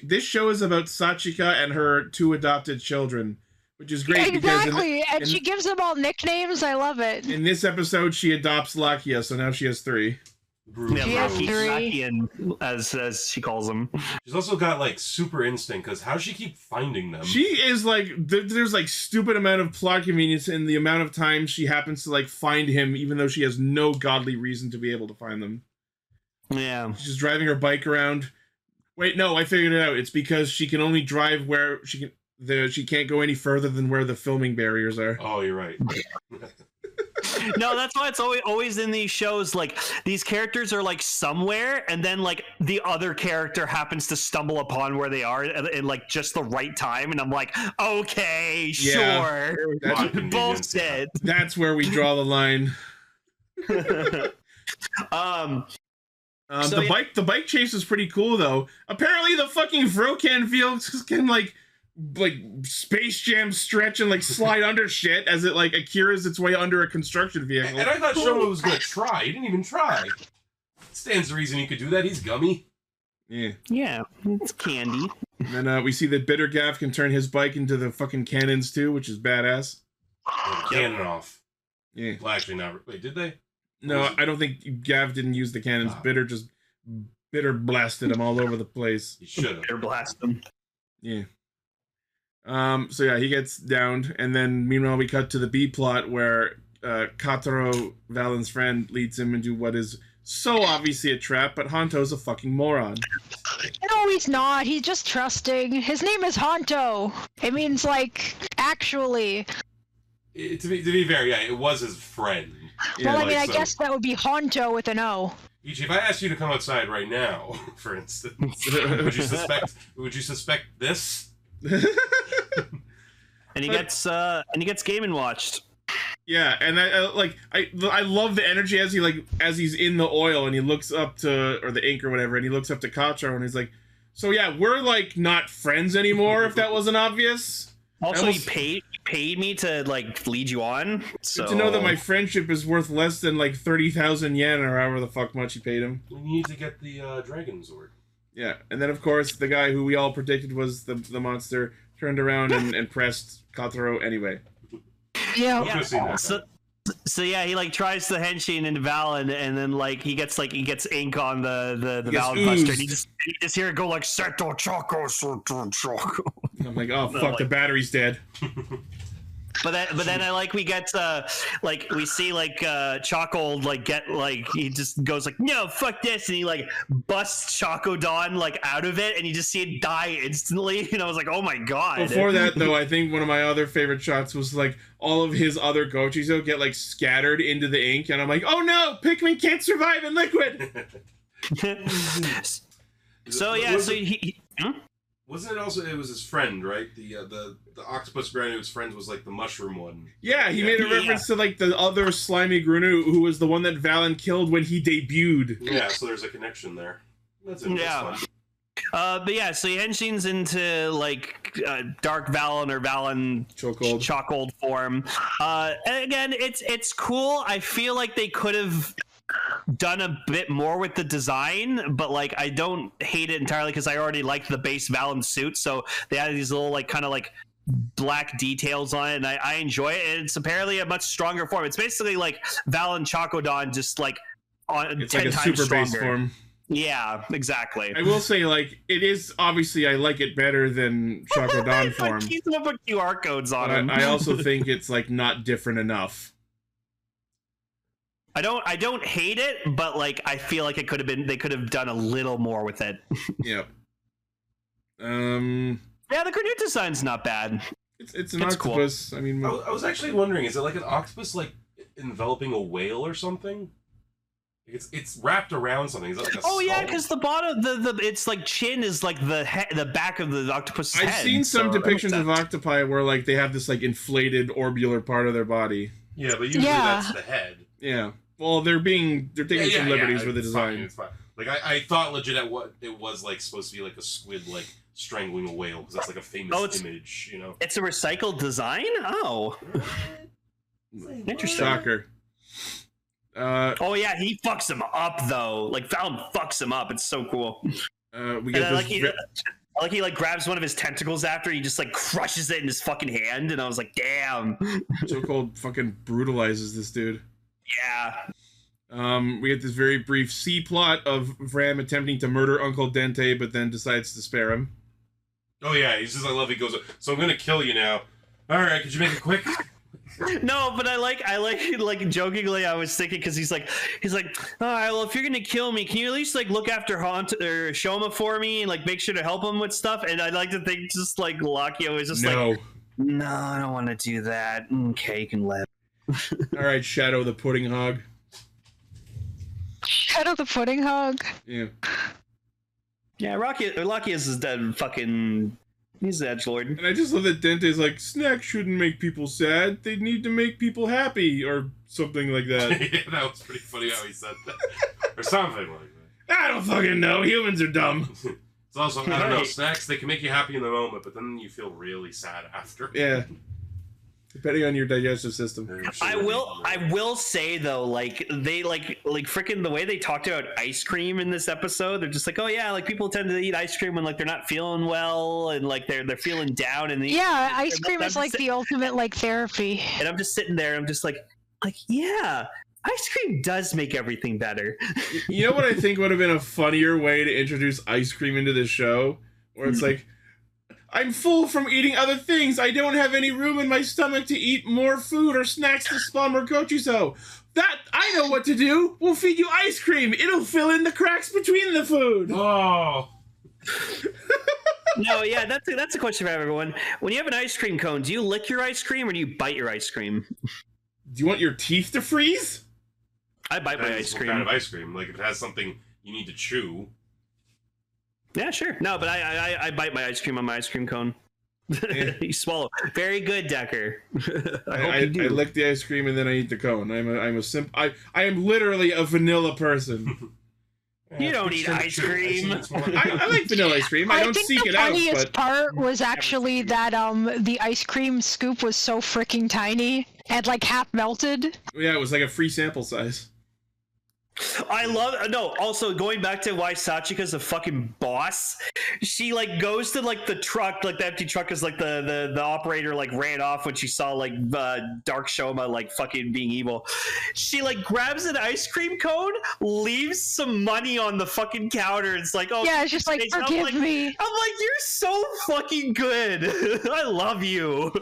this show is about Sachika and her 2 adopted children. Which is great exactly, and she gives them all nicknames. I love it. In this episode, she adopts Lakia, so now she has 3. Yeah, she has 3. Lakian, as she calls them. She's also got like super instinct, because how does she keep finding them? She is like there's like stupid amount of plot convenience in the amount of time she happens to like find him, even though she has no godly reason to be able to find them. Yeah, she's driving her bike around. Wait, no, I figured it out. It's because she can only drive where she can. She can't go any further than where the filming barriers are. Oh, you're right. No, that's why it's always in these shows, like these characters are like somewhere, and then like the other character happens to stumble upon where they are in like just the right time, and I'm like, okay, sure, bullshit. That's where we draw the line. The bike chase is pretty cool though. Apparently, the fucking Vrocan field can like Space Jam stretch and like slide under shit as it like Akira's its way under a construction vehicle. And I thought Shoma was gonna try. He didn't even try. Stands the reason he could do that. He's gummy. Yeah. Yeah, it's candy. And then we see that Bitter Gavv can turn his bike into the fucking cannons too, which is badass. Cannon off. Yeah. Well, actually, not. Wait, did they? No, I don't think Gavv didn't use the cannons. Bitter blasted him all over the place. He should have. Bitter blast him. Yeah. So yeah, he gets downed, and then meanwhile we cut to the B plot where Kataro, Valen's friend, leads him into what is so obviously a trap, but Honto's a fucking moron. No, he's not. He's just trusting. His name is Honto. It means, like, actually. To be fair, yeah, it was his friend. Well, I mean, I guess that would be Honto with an O. Ichi, if I asked you to come outside right now, for instance, would you suspect this? And he gets Game & Watched. Yeah, and I love the energy as he's in the oil and he looks up to, or the ink or whatever, and he looks up to Kataro and he's like, so yeah, we're like not friends anymore, if that wasn't obvious. Also, he paid me to like lead you on. So to know that my friendship is worth less than like 30,000 yen or however the fuck much he paid him. We need to get the dragon sword. Yeah, and then of course the guy who we all predicted was the monster turned around and pressed Kataro anyway. Yeah. So yeah, he like tries the henshin into Valen, and then like he gets ink on the Valen cluster, and you just hear it go like Seto Choco, Seto Choco. I'm like, oh fuck, the battery's dead. But then we get we see Chocold he just goes like, no, fuck this, and he like busts Chocodon like out of it, and you just see it die instantly, and I was like, oh my god. Before that though, I think one of my other favorite shots was like all of his other Gochizo get like scattered into the ink, and I'm like, oh no, Pikmin can't survive in liquid. So yeah, Wasn't it also, it was his friend, right? The octopus Granu whose friend was like the mushroom one. Yeah, he made a reference to like the other slimy Granu who was the one that Valen killed when he debuted. Yeah, so there's a connection there. That's interesting. But yeah, so he henshins into like Dark Valen or Valen Chocold form. And again, it's cool. I feel like they could have done a bit more with the design, but like I don't hate it entirely because I already liked the base Valen suit, so they added these little like kind of like black details on it, and I enjoy it. And it's apparently a much stronger form. It's basically like Valen Chocodon, just like on it's 10 like a times super stronger. base form. Yeah, exactly. I will say, like, it is obviously I like it better than Chocodon form. He's gonna put QR codes on him. I also think it's like not different enough. I don't hate it, but like I feel like they could have done a little more with it. Yep. Yeah, the Grenade design's not bad. It's an octopus. Cool. I mean, I was actually wondering, is it like an octopus like enveloping a whale or something? It's wrapped around something. Is that like a skull? Yeah, because the bottom, the its like chin is like the back of the octopus's head. I've seen some depictions of octopi where like they have this like inflated orbular part of their body. Yeah, but usually that's the head. Yeah. Well, they're taking some liberties with the design. It's fine. Like I thought legit at what it was like supposed to be like a squid like strangling a whale because that's like a famous image, you know. It's a recycled design. Oh, interesting. Shocker. Oh yeah, he fucks him up though. Like Valen fucks him up. It's so cool. We get this he like grabs one of his tentacles after he just like crushes it in his fucking hand, and I was like, damn. Chocold fucking brutalizes this dude. Yeah. We get this very brief C plot of Vram attempting to murder Uncle Dente, but then decides to spare him. Oh yeah, he's just, I love he goes, so I'm gonna kill you now. Alright, could you make it quick? No, but I like jokingly I was thinking, because he's like, all right, well, if you're gonna kill me, can you at least like look after Shoma for me and like make sure to help him with stuff? And I'd like to think just like Lakio was just no, I don't want to do that. Okay, you can live. All right, Shadow the Pudding Hog. Shadow the Pudding Hog? Yeah. Yeah, Rocky is dead fucking... He's the edgelord. And I just love that Dente's like, snacks shouldn't make people sad. They need to make people happy, or something like that. Yeah, that was pretty funny how he said that. Or something like that. I don't fucking know. Humans are dumb. It's also, I don't know, snacks, they can make you happy in the moment, but then you feel really sad after. Yeah. Depending on your digestive system. I will say though, like they like freaking the way they talked about ice cream in this episode. They're just like, oh yeah, like people tend to eat ice cream when like they're not feeling well and like they're feeling down. And ice cream is like the ultimate like therapy. And I'm just sitting there. I'm just like yeah. Ice cream does make everything better. You know what I think would have been a funnier way to introduce ice cream into the show? Where it's like, I'm full from eating other things. I don't have any room in my stomach to eat more food or snacks to spawn more gochizo. That, I know what to do. We'll feed you ice cream. It'll fill in the cracks between the food. Oh. No, yeah, that's a question for everyone. When you have an ice cream cone, do you lick your ice cream or do you bite your ice cream? Do you want your teeth to freeze? I bite my ice cream. What kind of ice cream? Like if it has something you need to chew. Yeah, sure. No, but I bite my ice cream on my ice cream cone. You swallow. Very good, Decker. I lick the ice cream and then I eat the cone. I am literally a vanilla person. You don't eat ice cream. I like vanilla ice cream. I don't seek it out. The funniest part was actually that the ice cream scoop was so freaking tiny and like half melted. Yeah, it was like a free sample size. I love also going back to why Sachika's a fucking boss. She like goes to like the truck, like the empty truck is like the operator like ran off when she saw like Dark Shoma like fucking being evil. She like grabs an ice cream cone, leaves some money on the fucking counter. It's like, oh yeah, it's just like forgive me. I'm like, you're so fucking good. I love you.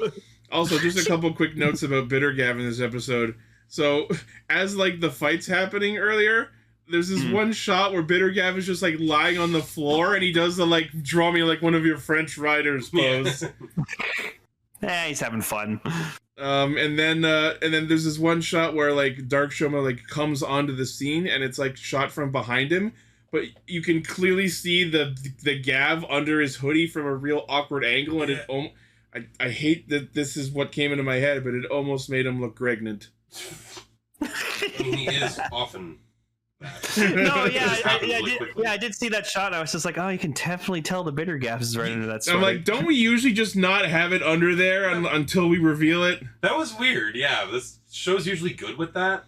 Also, just a couple quick notes about Bitter Gavv in this episode. So, as, like, the fight's happening earlier, there's this one shot where Bitter Gavv is just, like, lying on the floor, and he does the, like, draw me like one of your French riders pose. He's having fun. And then there's this one shot where, like, Dark Shoma, like, comes onto the scene, and it's, like, shot from behind him, but you can clearly see the Gavv under his hoodie from a real awkward angle, and I hate that this is what came into my head, but it almost made him look pregnant. I mean, he is often that. No, I did see that shot. And I was just like, oh, you can definitely tell the Bitter Gavv is right into that story. I'm like, don't we usually just not have it under there until we reveal it? That was weird. Yeah, this show's usually good with that.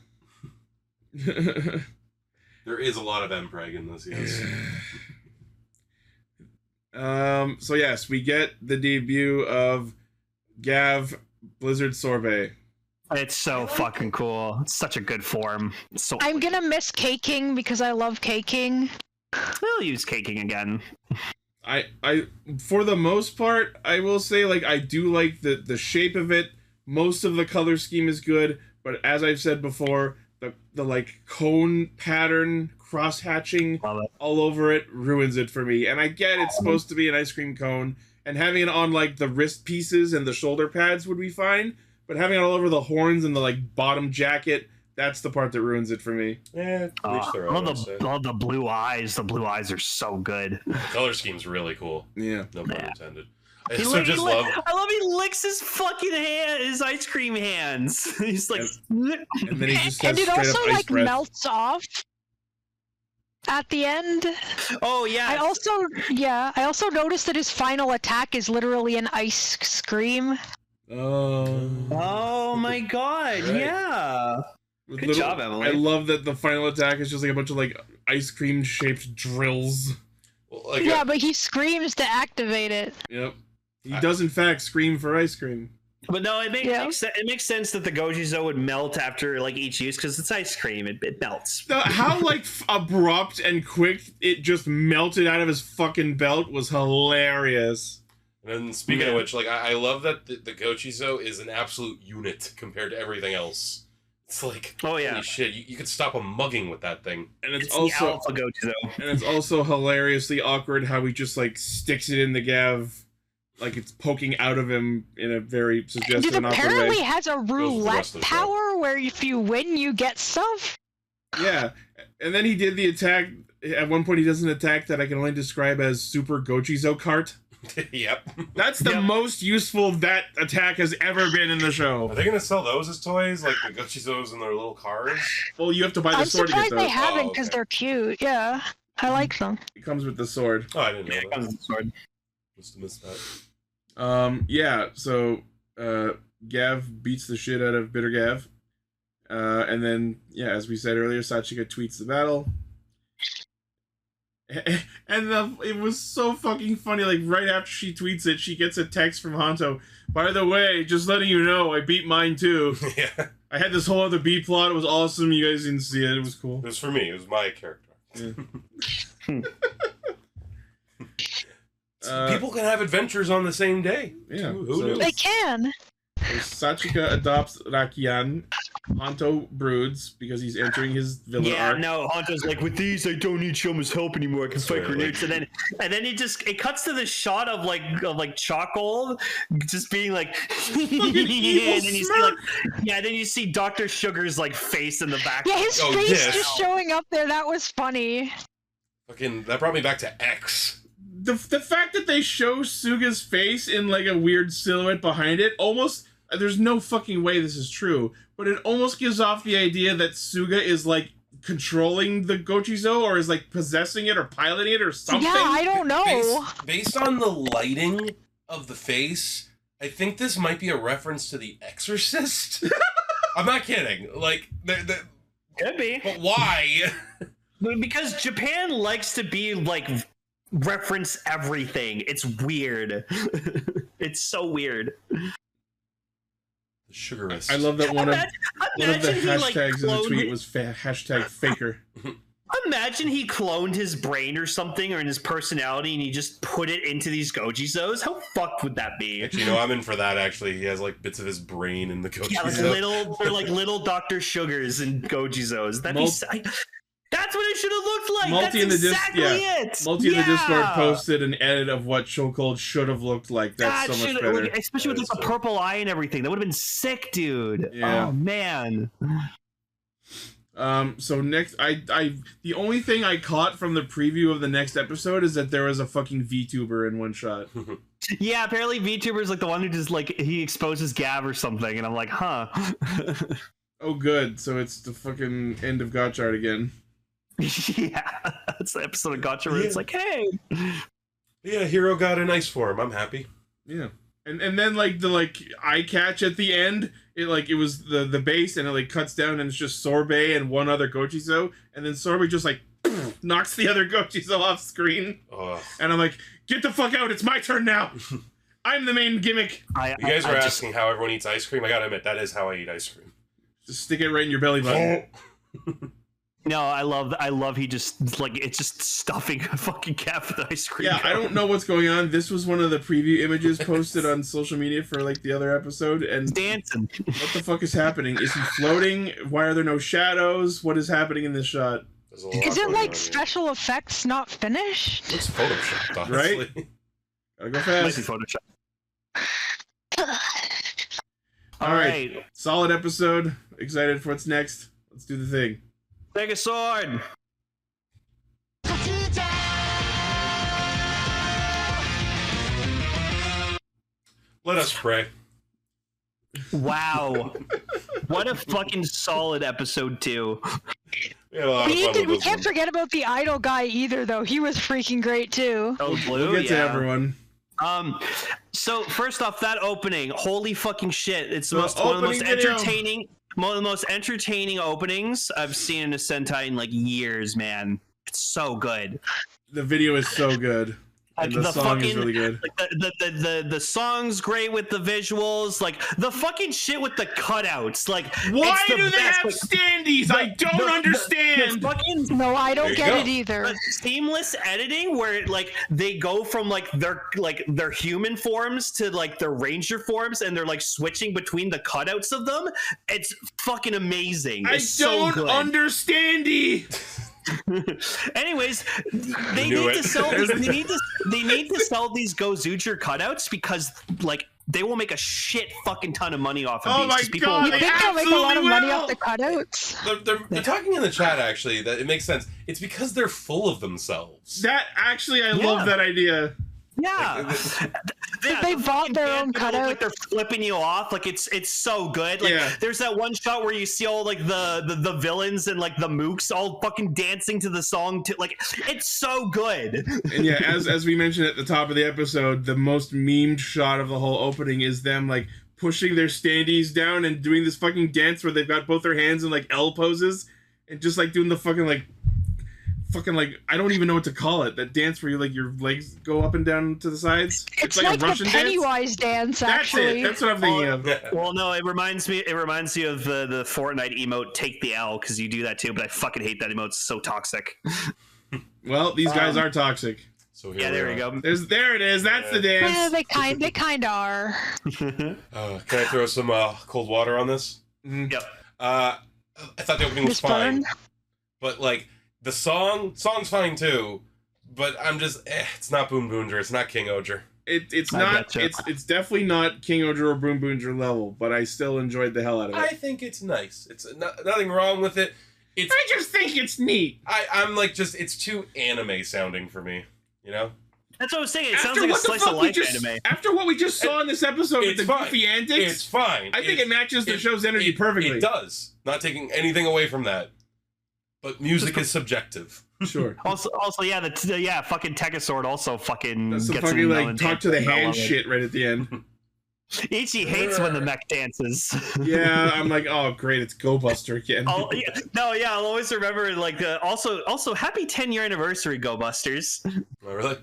There is a lot of mpreg in this, yes. So yes, we get the debut of Gavv Blizzard Sorbet. It's so fucking cool. It's such a good form. I'm gonna miss caking because I love caking. We'll use caking again. I for the most part, I will say, like, I do like the shape of it. Most of the color scheme is good, but as I've said before, the like cone pattern cross hatching all over it ruins it for me. And I get it's supposed to be an ice cream cone, and having it on like the wrist pieces and the shoulder pads would be fine. But having it all over the horns and the like bottom jacket, that's the part that ruins it for me. Yeah, all the blue eyes. The blue eyes are so good. The color scheme's really cool. Yeah. No pun intended. I love he licks his fucking his ice cream hands. He's like, and then he just has and it also like breath. melts off at the end. Oh yeah. I also noticed that his final attack is literally an ice scream. Oh my god, right. Yeah. Good job, Emily. I love that the final attack is just like a bunch of like ice cream shaped drills. Well, like yeah, but he screams to activate it. Yep. He does in fact scream for ice cream. But no, it makes sense that the Gojizo would melt after like each use because it's ice cream. It melts. How like abrupt and quick it just melted out of his fucking belt was hilarious. And speaking of which, like I love that the Gochizo is an absolute unit compared to everything else. It's like, holy shit, you could stop a mugging with that thing. And it's also the alpha Gochizo. And it's also hilariously awkward how he just like sticks it in the Gavv, like it's poking out of him in a very suggestive and awkward way. Apparently has a roulette power where if you win, you get stuff. Yeah, and then he did the attack. At one point, he does an attack that I can only describe as Super Gochizo Cart. Yep. That's the most useful that attack has ever been in the show. Are they going to sell those as toys? Like the Gochizos in their little cars? Well, you have to buy the sword to get those. I'm surprised they haven't because they're cute. Yeah. I like them. It comes with the sword. Oh, I didn't know that. It comes with the sword. Must have missed that. Yeah, so Gavv beats the shit out of Bitter Gavv. And then, yeah, as we said earlier, Sachika tweets the battle. And it was so fucking funny. Like, right after she tweets it, she gets a text from Honto. By the way, just letting you know, I beat mine too. Yeah. I had this whole other B plot. It was awesome. You guys didn't see it. It was cool. It was for me. It was my character. Yeah. People can have adventures on the same day. Yeah. Who knew? They can. Sachika adopts Rakian. Honto broods because he's entering his villain arc. No, Honto's like, with these, I don't need Shoma's help anymore. I can fight grenades. And then it cuts to the shot of Chocold just being like, and then you see then you see Dr. Sugar's like face in the back. Yeah, his face just showing up there. That was funny. Fucking, that brought me back to X. The fact that they show Suga's face in like a weird silhouette behind it, almost, there's no fucking way this is true, but it almost gives off the idea that Suga is like controlling the Gochizo or is like possessing it or piloting it or something. Yeah, I don't know. Based on the lighting of the face, I think this might be a reference to The Exorcist. I'm not kidding. Like, could be. But why? Because Japan likes to be like reference everything. It's weird. It's so weird. The sugarist. I love that one of the hashtags in the tweet was hashtag faker. Imagine he cloned his brain or something, or in his personality, and he just put it into these Gojizos. How fucked would that be? Actually, no, I'm in for that. Actually, he has like bits of his brain in the Gojizo. Yeah, they're like little Dr. Sugars and Gojizos. That's what it should have looked like. Multi That's exactly it. Multi in the Discord posted an edit of what Chocold should have looked like. That's so much better. Especially with the purple eye and everything. That would have been sick, dude. Yeah. Oh man. So next, the only thing I caught from the preview of the next episode is that there was a fucking VTuber in one shot. Yeah, apparently VTuber's like the one who just like he exposes Gavv or something, and I'm like, huh. Oh, good. So it's the fucking end of Gotchard again. Yeah, that's the episode of Gotcha where it's like, hey. Yeah, Hero got an ice form. I'm happy. Yeah. And then like the eye catch at the end, it was the base and it cuts down and it's just Sorbet and one other Gochizo, and then Sorbet just knocks the other Gochizo off screen. Ugh. And I'm like, get the fuck out, it's my turn now. I'm the main gimmick. You guys were asking how everyone eats ice cream. I gotta admit, that is how I eat ice cream. Just stick it right in your belly button. No, I love he just it's just stuffing a fucking cat with ice cream. Yeah, I don't know what's going on. This was one of the preview images posted on social media for the other episode, and dancing. What the fuck is happening? Is he floating? Why are there no shadows? What is happening in this shot? Is it special effects not finished? Looks photoshopped, honestly. Right? Gotta go fast. Might be photoshopped. All right. Solid episode. Excited for what's next. Let's do the thing. Take a sword. Let us pray. Wow. What a fucking solid episode 2. We can't forget about the idol guy either, though. He was freaking great too. Oh, Blue, we'll get to everyone. So first off, that opening, holy fucking shit! It's one of the most entertaining. One of the most entertaining openings I've seen in a Sentai in years, man. It's so good. The video is so good. And the song is really good. The song's great with the visuals. The fucking shit with the cutouts. Why do they have standees? I don't understand. No, I don't get it either. The seamless editing where they go from their human forms to their ranger forms, and they're switching between the cutouts of them. It's fucking amazing. It's I don't understand. Anyways, they need to sell these Gozyuger cutouts because they will make a shit fucking ton of monny off of these. My god, you think they'll make a lot of money off the cutouts? They're talking in the chat actually that it makes sense. It's because they're full of themselves. That actually, I love that idea. Yeah, they bought their own cutouts. They're flipping you off. It's so good. There's that one shot where you see all the villains and the mooks all fucking dancing to the song. It's so good. And yeah, as we mentioned at the top of the episode, the most memed shot of the whole opening is them pushing their standees down and doing this fucking dance where they've got both their hands in like L poses and just like doing the fucking like I don't even know what to call it. That dance where you like your legs go up and down to the sides. It's like a Russian the Pennywise dance. Actually, that's what I'm thinking of. Well, no, it reminds me of the Fortnite emote "Take the L" because you do that too. But I fucking hate that emote. It's so toxic. Well, these guys are toxic. So yeah, there we go. There it is. That's the dance. Yeah, they kind of are. Can I throw some cold water on this? Mm-hmm. Yep. I thought the opening was fine, but like the song's fine too. But I'm just, it's not Boom Boonger. It's not King Oger. It's not. It's definitely not King Oger or Boom Boonger level. But I still enjoyed the hell out of it. I think it's nice. It's nothing wrong with it. I just think it's neat. I'm like it's too anime sounding for me. You know? That's what I was saying. It sounds like a slice of life anime. After what we just saw in this episode with the goofy antics, it's fine. I think it matches the show's energy perfectly. It does. Not taking anything away from that. But music is subjective. Sure. Also, yeah, fucking Tekasword also fucking That's the gets fucking like talk to the hand shit right at the end. Ichi hates when the mech dances. Yeah, I'm like, oh great, it's Go Buster again. I'll always remember like also happy 10-year anniversary, Go Busters. Oh, really?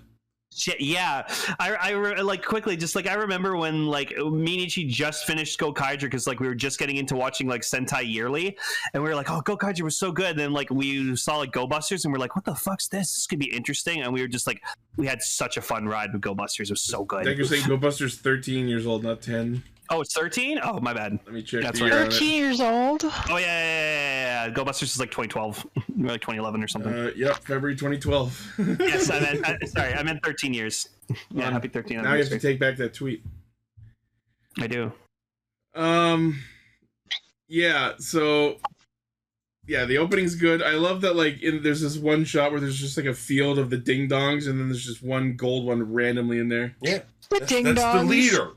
Shit, yeah. I like quickly just like I remember when like me and Ichi just finished Gokaiger because like we were just getting into watching like Sentai Yearly and we were like, oh, Gokaiger was so good. And then like we saw like Go Busters and we're like, what the fuck's this? This could be interesting. And we were just like, we had such a fun ride with Go Busters. It was so good. I think you're saying Go Buster's 13 years old, not 10. Oh, it's 13? Oh, my bad. Let me check. That's the year 13 years old. Oh yeah. Go Busters is like 2012, like 2011 or something. Yep, February 2012. Yes, I meant 13 years. Yeah, happy 13. Now you have to take back that tweet. I do. Yeah. So. Yeah, the opening's good. I love that. Like, there's this one shot where there's just like a field of the ding dongs, and then there's just one gold one randomly in there. Yeah, that's the leader.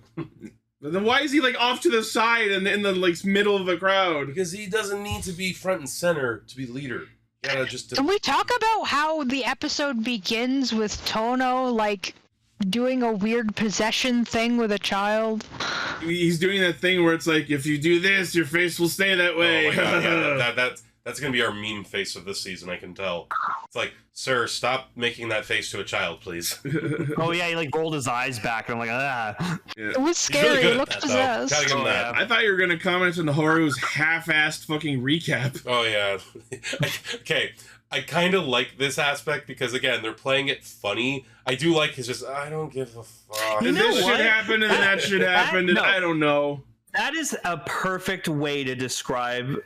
But then why is he like off to the side and in the like middle of the crowd? Because he doesn't need to be front and center to be leader. You gotta just. Can we talk about how the episode begins with Tono like doing a weird possession thing with a child? He's doing that thing where it's like, if you do this, your face will stay that way. Oh my God, yeah, that's gonna be our meme face of this season. I can tell. It's like, sir, stop making that face to a child, please. Oh yeah, he like rolled his eyes back, and I'm like, ah. Yeah. It was scary. Really it looked possessed. Gotta give him that. I thought you were gonna comment on Haru's half-assed fucking recap. Oh yeah. Okay. I kind of like this aspect because again, they're playing it funny. I do like his just, I don't give a fuck. And this should happen, and that should happen, and I don't know. That is a perfect way to describe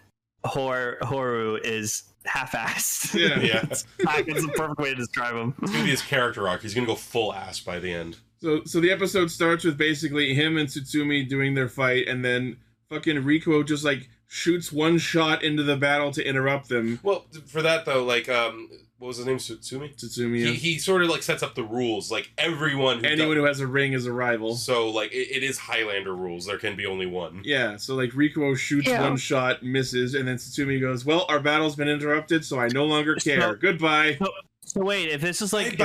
Haru is half-assed. Yeah. Yeah. It's a perfect way to describe him. It's gonna be his character arc. He's gonna go full ass by the end. So the episode starts with basically him and Tsutsumi doing their fight, and then fucking Rikuo just like shoots one shot into the battle to interrupt them. Well, for that though, like what was his name? Tsutsumi. Yeah. He sort of like sets up the rules. Like anyone who has a ring is a rival. So like it is Highlander rules. There can be only one. Yeah. So like Rikuo shoots one shot, misses, and then Tsutsumi goes, "Well, our battle's been interrupted, so I no longer care. Goodbye." So wait, if this is like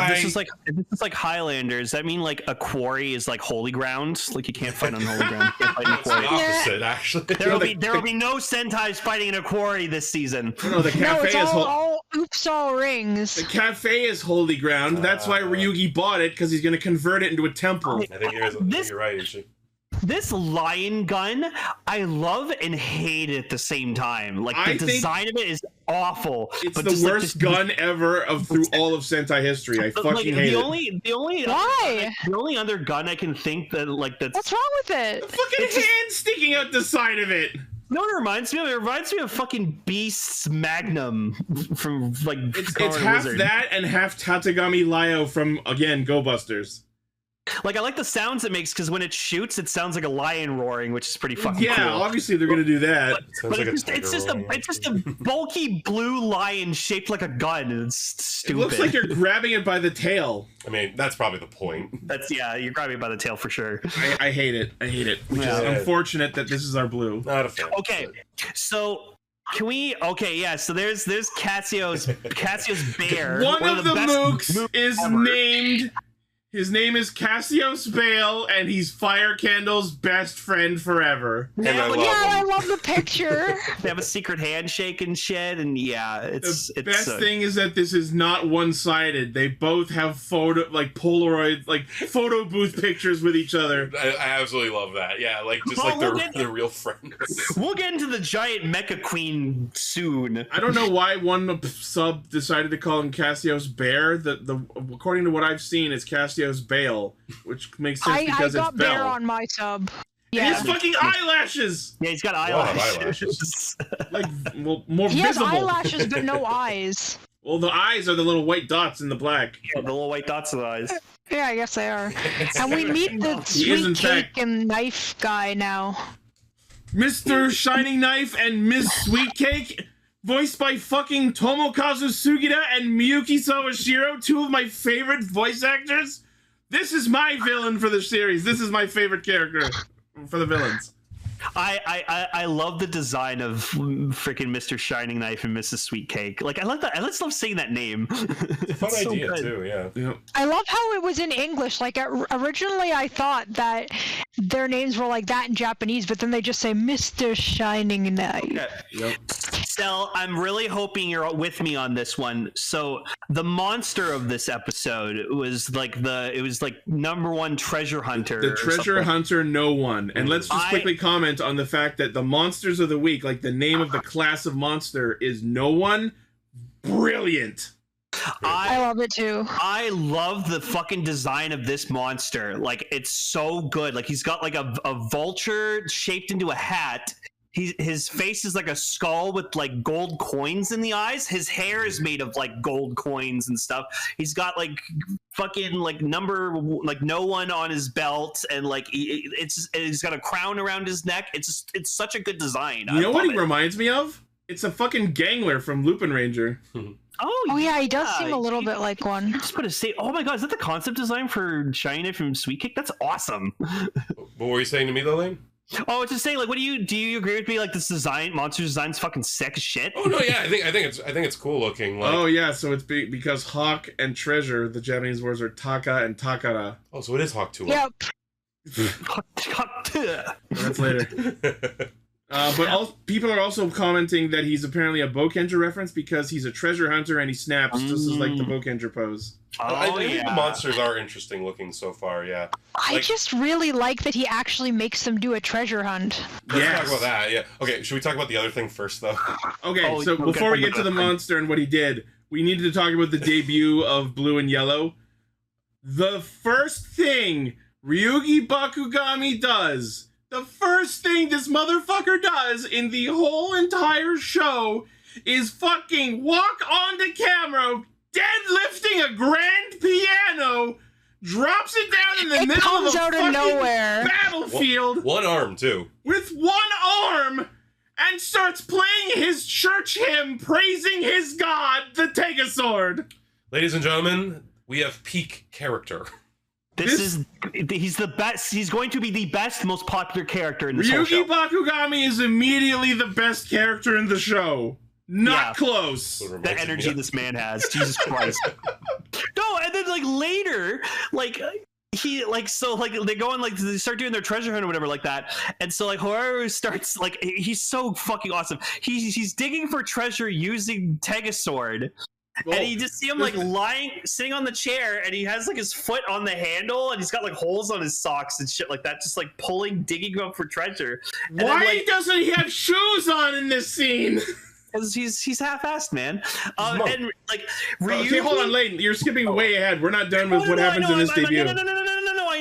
Highlander, does that mean like a quarry is like holy ground? Like you can't fight on holy ground. You can't fight in a quarry. It's the opposite, actually. There will be no Sentais fighting in a quarry this season. No, the cafe it's all oops, all rings. The cafe is holy ground. That's why Ryugi bought it, because he's going to convert it into a temple. I think you're right, actually. This lion gun, I love and hate at the same time. Like the design of it is awful. It's but the worst gun ever through all of Sentai history. I fucking hate it. The only other gun I can think that's what's wrong with it? The fucking hand sticking out the side of it. No, it reminds me of fucking Beast's Magnum from like. It's half that and half Tatagami Lyo from again Go Busters. Like I like the sounds it makes because when it shoots, it sounds like a lion roaring, which is pretty fucking cool. Yeah, obviously they're gonna do that. But it's just a bulky blue lion shaped like a gun. It's stupid. It looks like you're grabbing it by the tail. I mean, that's probably the point. You're grabbing it by the tail for sure. I hate it. Which is unfortunate that this is our blue. Not a fan. Okay, so. Can we? Okay, yeah. So there's Cassio's bear. One of the mooks is named His name is Cassios Bale, and he's Fire Candle's best friend forever. And I love the picture. They have a secret handshake and shit, and it's best thing is that this is not one-sided. They both have Polaroid, photo booth pictures with each other. I absolutely love that. Yeah, they're real friends. We'll get into the giant mecha queen soon. I don't know why one sub decided to call him Cassios Bear. The according to what I've seen, it's Cassios Bale, which makes sense because I got it's Bell. Bear on my sub. Yeah. And his fucking eyelashes! Yeah, he's got eyelashes. More he visible. He has eyelashes, but no eyes. Well, the eyes are the little white dots in the black. Yeah, the little white dots of the eyes. Yeah, I guess they are. And we meet the sweet cake and knife guy now. Mr. Shining Knife and Miss Sweet Cake, voiced by fucking Tomokazu Sugita and Miyuki Sawashiro, two of my favorite voice actors. This is my villain for the series. This is my favorite character for the villains. I love the design of freaking Mr. Shining Knife and Mrs. Sweet Cake. Like, I like that. I just love saying that name. It's a fun idea too. Yeah. I love how it was in English. Like originally, I thought that their names were like that in Japanese, but then they just say Mr. Shining Knife. Yep. Stel, I'm really hoping you're with me on this one. So the monster of this episode was like number one treasure hunter. The treasure hunter, no one. And let's just quickly comment on the fact that the monsters of the week, like the name of the class of monster, is no one. Brilliant. I love it too. I love the fucking design of this monster. Like, it's so good. Like, he's got like a vulture shaped into a hat. His face is like a skull with like gold coins in the eyes. His hair is made of like gold coins and stuff. He's got like fucking like no one on his belt, and like he's got a crown around his neck. It's such a good design. You know what he reminds me of? It's a fucking Gangler from Lupin Ranger. Oh yeah, he does seem a little bit like one. Just put a say. Oh my god, is that the concept design for Shiny from Sweet Cake? That's awesome. What were you saying to me though, Lane? Oh, just saying, like, do you agree with me? Like, this monster design's fucking sick as shit. Oh no, yeah, I think it's cool looking. Like... Oh yeah, so it's because Hawk and Treasure, the Japanese words are Taka and Takara. Oh, so it is Hawk 2. Yep. That's later. But people are also commenting that he's apparently a Bokenger reference because he's a treasure hunter and he snaps just as like the Bokenger pose. I think the monsters are interesting looking so far, yeah. I just really like that he actually makes them do a treasure hunt. Let's talk about that, yeah. Okay, should we talk about the other thing first, though? Okay, so before we get to the monster and what he did, we needed to talk about the debut of Blue and Yellow. The first thing Ryugi Bakugami does... The first thing this motherfucker does in the whole entire show is fucking walk onto camera, deadlifting a grand piano, drops it down in the middle of a fucking battlefield. One arm, too. With one arm, and starts playing his church hymn praising his god, the Tegasword. Ladies and gentlemen, we have peak character. He's the best. He's going to be the best, most popular character in this whole show. Ryugi Bakugami is immediately the best character in the show. Not close. The energy this man has, Jesus Christ. No, and then like later, like he they go on they start doing their treasure hunt or whatever like that, and so like Horaru starts like he's so fucking awesome. He's digging for treasure using Tegasword. Well, and you just see him like sitting on the chair, and he has like his foot on the handle, and he's got like holes on his socks and shit like that, just like digging up for treasure. And why doesn't he have shoes on in this scene? Because he's half-assed, man. And like Ryugi... Okay, hold on, Layton. You're skipping way ahead. We're not done with what happens in this debut. No.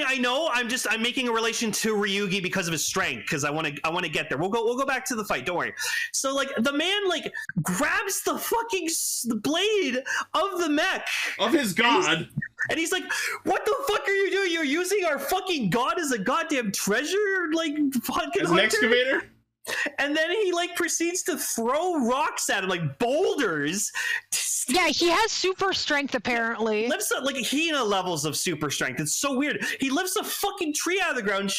I know. I'm making a relation to Ryugi because of his strength. Because I want to get there. We'll go back to the fight. Don't worry. So like the man like grabs the fucking blade of the mech of his god, and he's like, "What the fuck are you doing? You're using our fucking god as a goddamn treasure, like fucking as an excavator." And then he like proceeds to throw rocks at him, like boulders. Yeah, he has super strength apparently. Lifts up like Hina levels of super strength. It's so weird. He lifts a fucking tree out of the ground,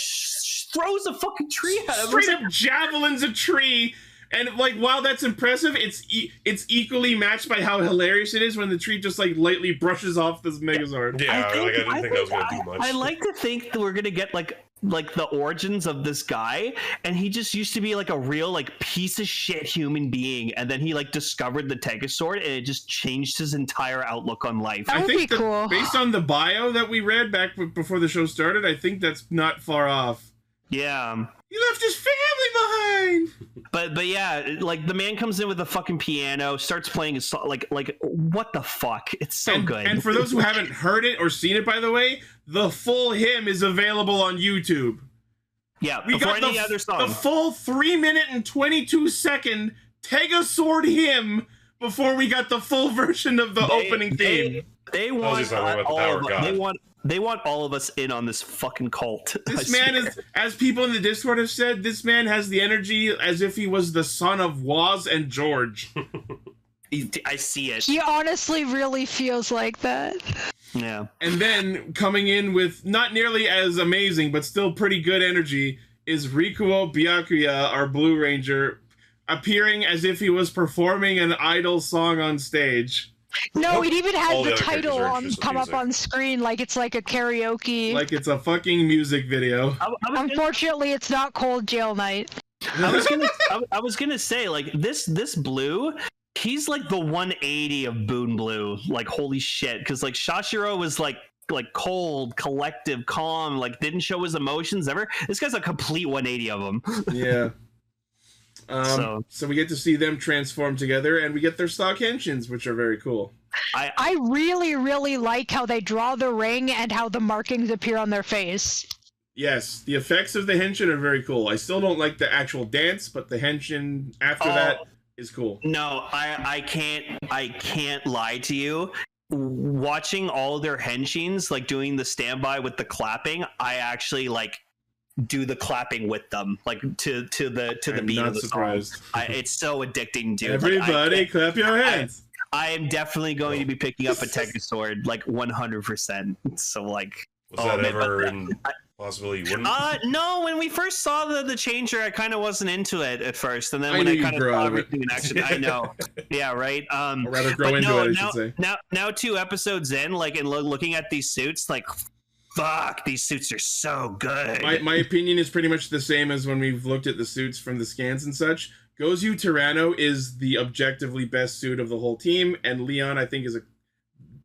throws a fucking tree at him. Straight up javelins a tree And like, while that's impressive, it's equally matched by how hilarious it is when the tree just like lightly brushes off this Megazord. Yeah, I didn't think that was gonna do much. I like to think that we're gonna get like the origins of this guy, and he just used to be like a real like piece of shit human being, and then he like discovered the Tegasword, and it just changed his entire outlook on life. That would be cool. Based on the bio that we read back before the show started, I think that's not far off. Yeah. He left his family behind. But yeah, like the man comes in with a fucking piano, starts playing his song, like what the fuck? It's so good. And for those who haven't heard it or seen it, by the way, the full hymn is available on YouTube. Yeah, we got any other song. The full 3-minute and 22-second Tegasword hymn before we got the full version of the opening theme. They want all of us in on this fucking cult. This man is, as people in the Discord have said, this man has the energy as if he was the son of Woz and George. I see it. He honestly really feels like that. Yeah. And then coming in with not nearly as amazing, but still pretty good energy, is Rikuo Byakuya, our Blue Ranger, appearing as if he was performing an Idol song on stage. No, it even has the title come up on screen like it's like a karaoke. Like it's a fucking music video. Unfortunately, it's not Cold Jail Night. I was gonna say, like, this Blue, he's like the 180 of Boon Blue. Like, holy shit. Because like Shashiro was like cold, collective, calm, like didn't show his emotions ever. This guy's a complete 180 of them. Yeah. So we get to see them transform together, and we get their stock henshins, which are very cool. I really, really like how they draw the ring and how the markings appear on their face. Yes, the effects of the henshin are very cool. I still don't like the actual dance, but the henshin after that is cool. No, I can't lie to you. Watching all their henshins, like doing the standby with the clapping, I actually like do the clapping with them, like to the beat of the surprised. song. It's so addicting, dude. Everybody, like, clap your hands. I am definitely going to be picking up a Tegasword, like 100%. So like, was that ever in possibility you wouldn't? No. When we first saw the changer, I kind of wasn't into it at first, and then when I kind of saw everything in action, I know. Yeah, right. I'd rather grow into it. I should say. Now 2 episodes in, like, and looking at these suits, like. Fuck, these suits are so good. My opinion is pretty much the same as when we've looked at the suits from the scans and such. GozyuTyranno is the objectively best suit of the whole team, and Leon, I think, is a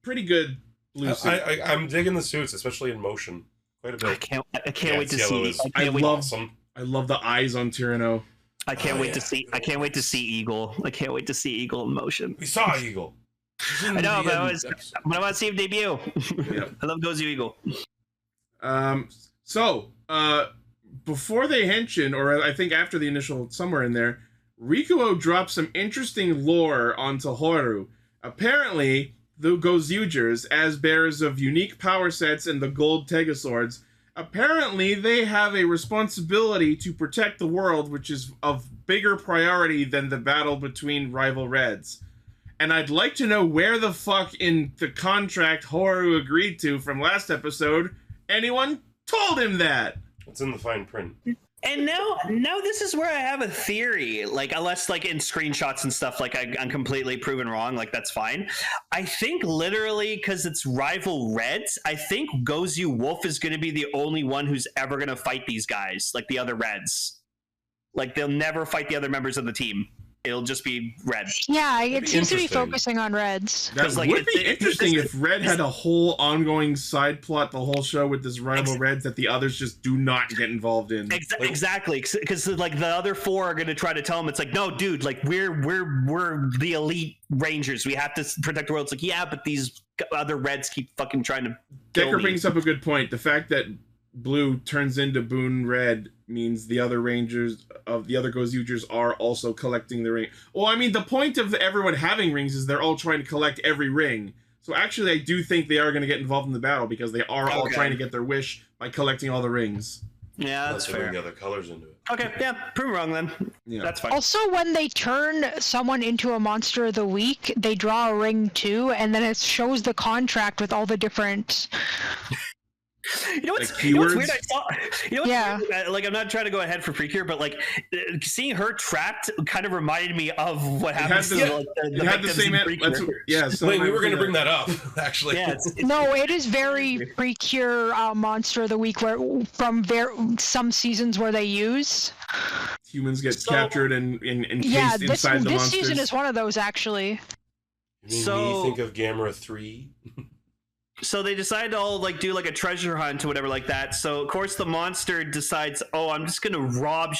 pretty good blue suit. I'm digging the suits, especially in motion. Quite a bit. I can't wait to see. I love the eyes on Tyranno. I can't wait to see. I can't wait to see Eagle. I can't wait to see Eagle in motion. We saw Eagle. I know, but I want to see him debut. Yep. I love Gozy Eagle. Before they henshin, or I think after the initial, somewhere in there, Rikuo drops some interesting lore onto Horu. Apparently, the Gozyugers, as bearers of unique power sets and the gold Tegaswords, apparently they have a responsibility to protect the world, which is of bigger priority than the battle between rival Reds. And I'd like to know where the fuck in the contract Horu agreed to from last episode anyone told him that. It's in the fine print. And now this is where I have a theory. Like, unless like in screenshots and stuff, like I'm completely proven wrong. Like, that's fine. I think literally because it's rival Reds, I think Gozu Wolf is going to be the only one who's ever going to fight these guys, like the other Reds. Like, they'll never fight the other members of the team. It'll just be Red. Yeah, it seems to be focusing on Reds. That would be interesting if Red had a whole ongoing side plot the whole show with this rival Reds that the others just do not get involved in. Exactly, because like the other 4 are going to try to tell him, it's like, no, dude, like we're the elite Rangers. We have to protect the world. It's like, yeah, but these other Reds keep fucking trying to. Decker brings up a good point. The fact that Blue turns into Boon Red means the other Rangers of the other Gozyugers are also collecting the ring. Well, I mean, the point of everyone having rings is they're all trying to collect every ring. So actually, I do think they are going to get involved in the battle because they are all trying to get their wish by collecting all the rings. Yeah, that's fair. The other colors into it. Okay, yeah, prove wrong then. Yeah, that's fine. Also, when they turn someone into a monster of the week, they draw a ring too, and then it shows the contract with all the different You know what's, Like you know what's keywords? weird? I saw. You know what's Yeah. weird? Like, I'm not trying to go ahead for Precure, but like seeing her trapped kind of reminded me of what happens to like, it had the victims same. in Precure. So Wait, we were going to bring that up, actually. Yeah, No, it is very Precure Monster of the Week, where from some seasons where they use. humans get captured and encased Yeah, inside the this monsters. season is one of those actually. You mean So- me think of Gamera 3? So they decide to all like do like a treasure hunt or whatever like that. So of course the monster decides, oh, I'm just gonna rob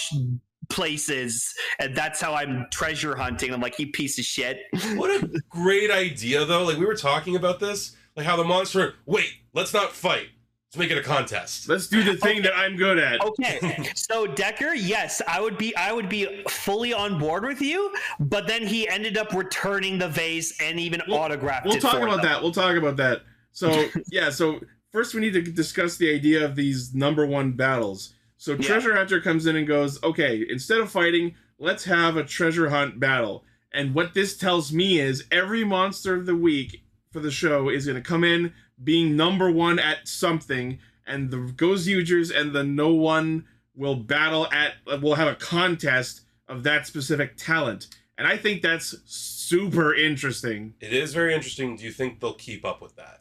places, and that's how I'm treasure hunting. I'm like, you piece of shit. What a great idea, though. Like, we were talking about this, like how the monster, wait, let's not fight. Let's make it a contest. Let's do the thing that I'm good at. Okay, so Decker, yes, I would be fully on board with you, but then he ended up returning the vase and even autographed We'll it. talk for about them. that. We'll talk about that. So yeah, so first we need to discuss the idea of these number one battles. So Treasure Hunter comes in and goes, okay, instead of fighting, let's have a treasure hunt battle. And what this tells me is every monster of the week for the show is going to come in being number one at something, and the Gozyugers and the no one will will have a contest of that specific talent. And I think that's super interesting. It is very interesting. Do you think they'll keep up with that?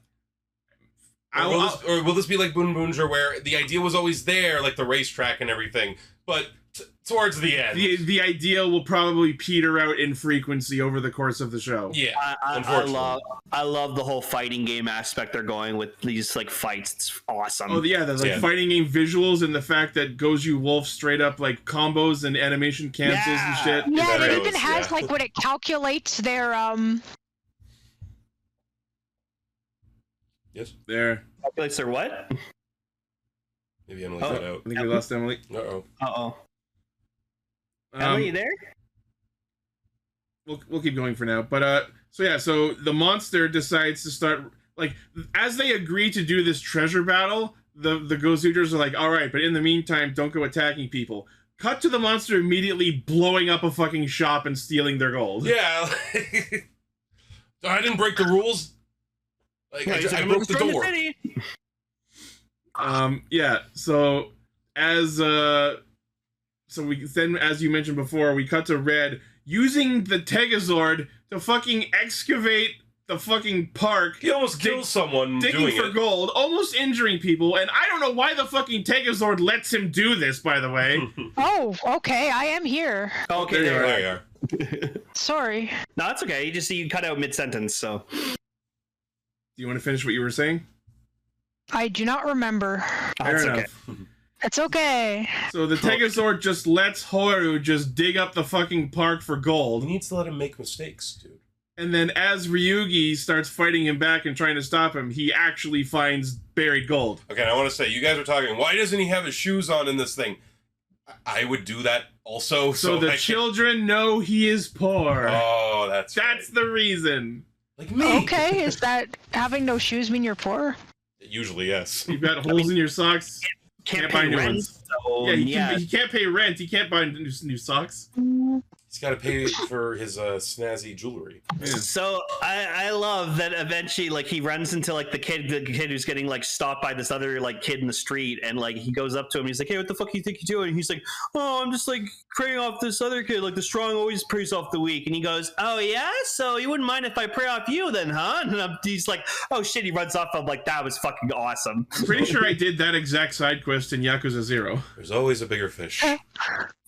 Or will this be like Boon Boonja, where the idea was always there, like the racetrack and everything, but towards the end? The idea will probably peter out in frequency over the course of the show. Yeah, I love the whole fighting game aspect they're going with these like fights. It's awesome. Oh yeah, the fighting game visuals and the fact that Gozu Wolf straight up like combos and animation cancels and shit. Yeah, and it even has like when it calculates their Yes. There. Calculates their what? Maybe Emily got out. I think we lost Emily. Uh-oh. Emily, you there? We'll keep going for now. But so the monster decides to start, like, as they agree to do this treasure battle, the Gozyugers are like, all right, but in the meantime, don't go attacking people. Cut to the monster immediately blowing up a fucking shop and stealing their gold. Yeah. I didn't break the rules. Like, I broke the door. Yeah, so as we then, as you mentioned before, we cut to Red using the Tegazord to fucking excavate the fucking park. He almost kills someone digging for gold, almost injuring people, and I don't know why the fucking Tegazord lets him do this, by the way. Oh, okay, I am here. Okay, there you are. Sorry. No, it's okay. You cut out mid-sentence, so... Do you want to finish what you were saying? I do not remember. Fair enough. Okay. It's okay. So the Tegazord just lets Horu just dig up the fucking park for gold. He needs to let him make mistakes, dude. And then as Ryugi starts fighting him back and trying to stop him, he actually finds buried gold. Okay, I want to say, you guys are talking, why doesn't he have his shoes on in this thing? I would do that also. So the children know he is poor. Oh, that's the reason. Like me. Okay, is that having no shoes mean you're poor? Usually, yes. You've got holes in your socks. Can't buy pay new rent, ones. So, he can't pay rent. He can't buy new socks. He's got to pay for his snazzy jewelry. Yeah. So I love that eventually, like, he runs into like the kid who's getting like stopped by this other like kid in the street, and like he goes up to him. He's like, "Hey, what the fuck do you think you're doing?" And he's like, "Oh, I'm just like preying off this other kid. Like the strong always preys off the weak." And he goes, "Oh yeah, so you wouldn't mind if I prey off you then, huh?" And he's like, "Oh shit!" He runs off. I'm like, "That was fucking awesome." I'm pretty sure I did that exact side quest in Yakuza 0. There's always a bigger fish.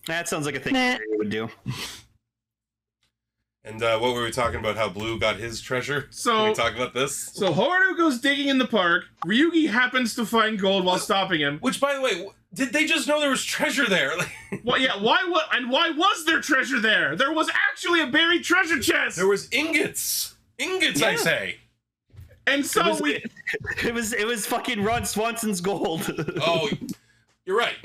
That sounds like a thing you would do. And what were we talking about? How Blue got his treasure? So Can we talk about this? So Horu goes digging in the park. Ryugi happens to find gold while stopping him. Which, by the way, did they just know there was treasure there? Well, yeah. Why was there treasure there? There was actually a buried treasure chest. There was ingots. Ingots, yeah. I say. And so it was fucking Rod Swanson's gold. Oh, you're right.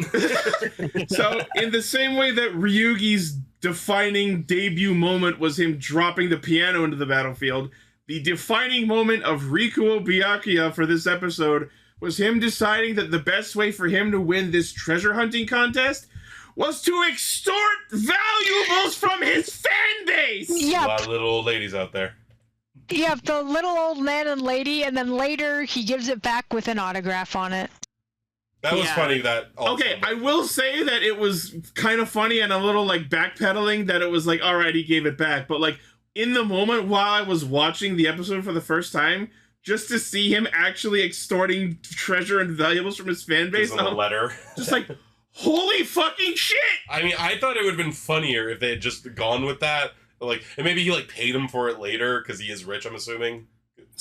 So in the same way that Ryugi's defining debut moment was him dropping the piano into the battlefield, the defining moment of Rikuo Byakuya for this episode was him deciding that the best way for him to win this treasure hunting contest was to extort valuables from his fan base. Yep. A lot of little old ladies out there. Yep, the little old man and lady, and then later he gives it back with an autograph on it. That was funny. That also, okay, I will say that it was kind of funny and a little like backpedaling. That it was like, all right, he gave it back, but like in the moment while I was watching the episode for the first time, just to see him actually extorting treasure and valuables from his fan base, on a letter, just like, holy fucking shit! I mean, I thought it would have been funnier if they had just gone with that, like, and maybe he like paid him for it later because he is rich. I'm assuming.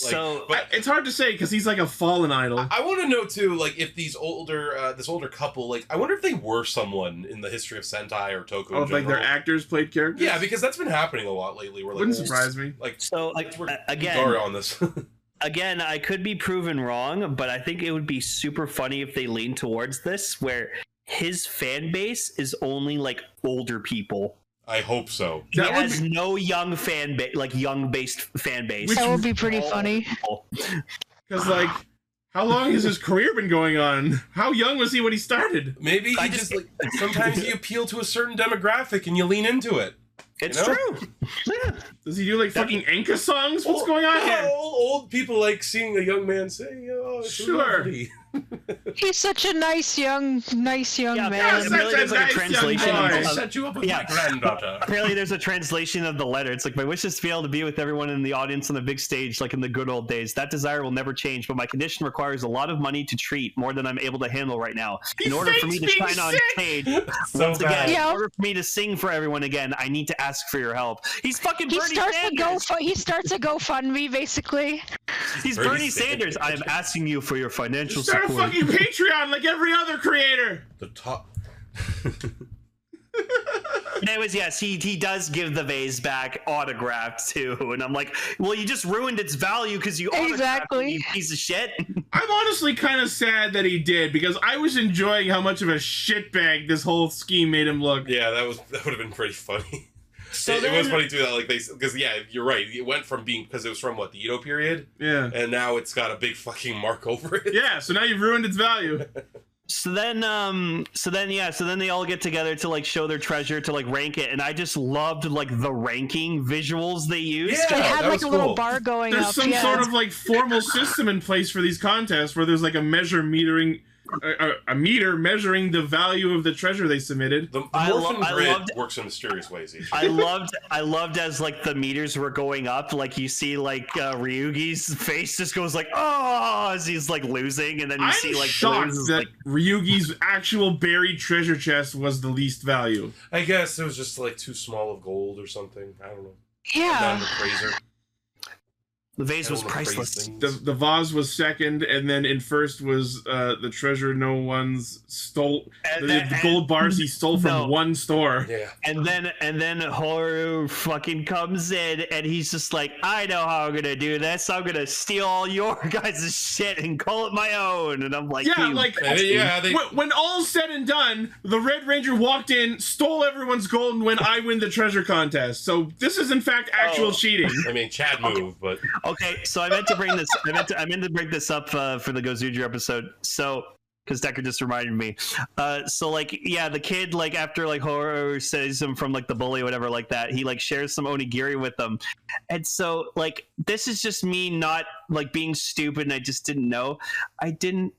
Like, so but it's hard to say because he's like a fallen idol. I want to know too, like, if these older, this older couple, like, I wonder if they were someone in the history of Sentai or Toku. Oh, like their actors played characters. Yeah, because that's been happening a lot lately. Where, like, wouldn't surprise me. Like, so again, sorry on this. Again, I could be proven wrong, but I think it would be super funny if they lean towards this, where his fan base is only like older people. I hope so. He has no young fan base, like young-based fan base. That would be pretty funny. Because, like, how long has his career been going on? How young was he when he started? Maybe he just like sometimes you appeal to a certain demographic and you lean into it. It's true. Yeah. Does he do like fucking Enka songs? What's going on here? Old people like seeing a young man say, "Oh, it's sure." lovely. He's such a nice young man. Apparently there's like a translation I'll set you up with my granddaughter. Apparently there's a translation of the letter. It's like, my wish is to be able to be with everyone in the audience on the big stage like in the good old days. That desire will never change, but my condition requires a lot of money to treat, more than I'm able to handle right now. In order for me to shine on stage, once again, in order for me to sing for everyone again, I need to ask for your help. He's fucking Bernie Sanders. He starts a GoFundMe, basically. He's Bernie Sanders. I am asking you for your financial support. Start a fucking Patreon like every other creator. The top. Anyways, yes, he does give the vase back autographed too, and I'm like, well, you just ruined its value because you autographed it, you piece of shit. I'm honestly kind of sad that he did, because I was enjoying how much of a shitbag this whole scheme made him look. Yeah, that would have been pretty funny. So it was funny too that like because you're right, it went from being, because it was from what, the Edo period, and now it's got a big fucking mark over it. Yeah, so now you've ruined its value. So then they all get together to like show their treasure, to like rank it, and I just loved like the ranking visuals they used. Yeah, they had like a little bar going there's up. There's some sort of like formal system in place for these contests where there's like a metering the value of the treasure they submitted. The Morphin grid works in mysterious ways. I loved as like the meters were going up, like you see like Ryugi's face just goes like, oh, as he's like losing, and then you see like shocked that Ryugi's actual buried treasure chest was the least value. I guess it was just like too small of gold or something. I don't know. Yeah. The vase was priceless. The vase was second, and then in first was the treasure no one's stole. The gold bars he stole from one store. Yeah. And then Horu fucking comes in, and he's just like, I know how I'm gonna do this. I'm gonna steal all your guys' shit and call it my own. And I'm like, when all's said and done, the Red Ranger walked in, stole everyone's gold, and went, I win the treasure contest. So this is in fact actual cheating. I mean, Chad move, but. Okay, so I meant to bring this. I meant to bring this up for the Gozyuger episode. So, because Decker just reminded me. So like, yeah, the kid, like after like Horu saves him from like the bully or whatever like that, he like shares some onigiri with them, and so like this is just me not like being stupid, and I just didn't know. I didn't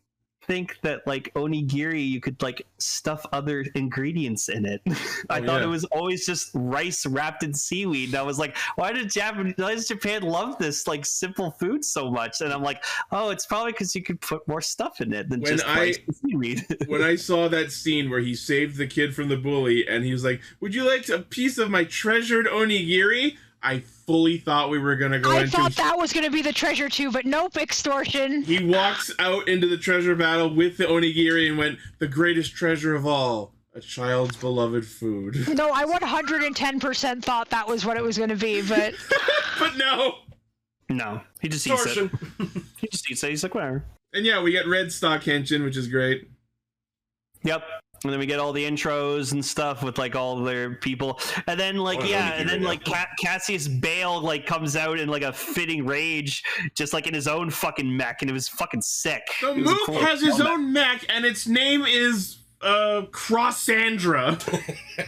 think that like onigiri you could like stuff other ingredients in it. I thought it was always just rice wrapped in seaweed, and I was like, why does Japan love this like simple food so much? And I'm like, oh, it's probably because you could put more stuff in it than just rice and seaweed. When I saw that scene where he saved the kid from the bully and he was like, would you like a piece of my treasured onigiri? I fully thought we were going to go into... I thought that was going to be the treasure too, but nope, extortion. He walks out into the treasure battle with the onigiri and went, the greatest treasure of all, a child's beloved food. No, I 110% thought that was what it was going to be, but... But no! No, he just eats it. He just eats it, he's like, whatever. And yeah, we get red stock henshin, which is great. Yep. And then we get all the intros and stuff with like all their people, and then like Cassius Bale like comes out in like a fitting rage, just like in his own fucking mech, and it was fucking sick. The Mook has his own mech, and its name is Crossandra.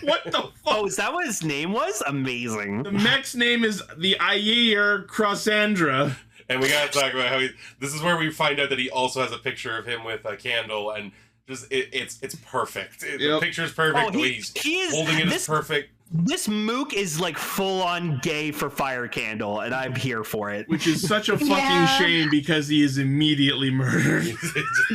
What the fuck? Oh, is that what his name was? Amazing. The mech's name is the Ayer Crossandra. And we gotta talk about how this is where we find out that he also has a picture of him with a candle, and it's perfect. The picture's perfect. The way he's holding it is perfect. This mook is like full-on gay for Fire Candle, and I'm here for it. Which is such a fucking shame because he is immediately murdered.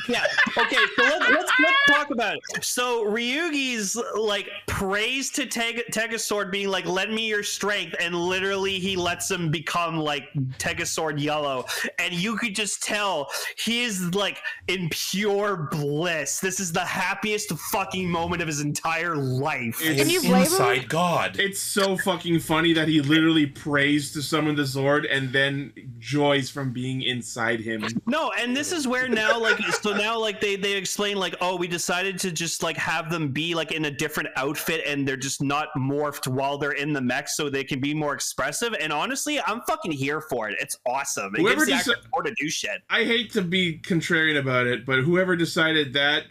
Yeah. Okay. So let's talk about it. So Ryugi's like praise to Tegasword, being like, "Lend me your strength," and literally he lets him become like Tegasword Yellow, and you could just tell he is like in pure bliss. This is the happiest fucking moment of his entire life. Can you blame him? God. It's so fucking funny that he literally prays to summon the Zord and then joys from being inside him. No, and this is where now, like, so now, like, they explain, like, oh, we decided to just, like, have them be, like, in a different outfit and they're just not morphed while they're in the mech so they can be more expressive. And honestly, I'm fucking here for it. It's awesome. It gives the actor more to do shit. I hate to be contrarian about it, but whoever decided that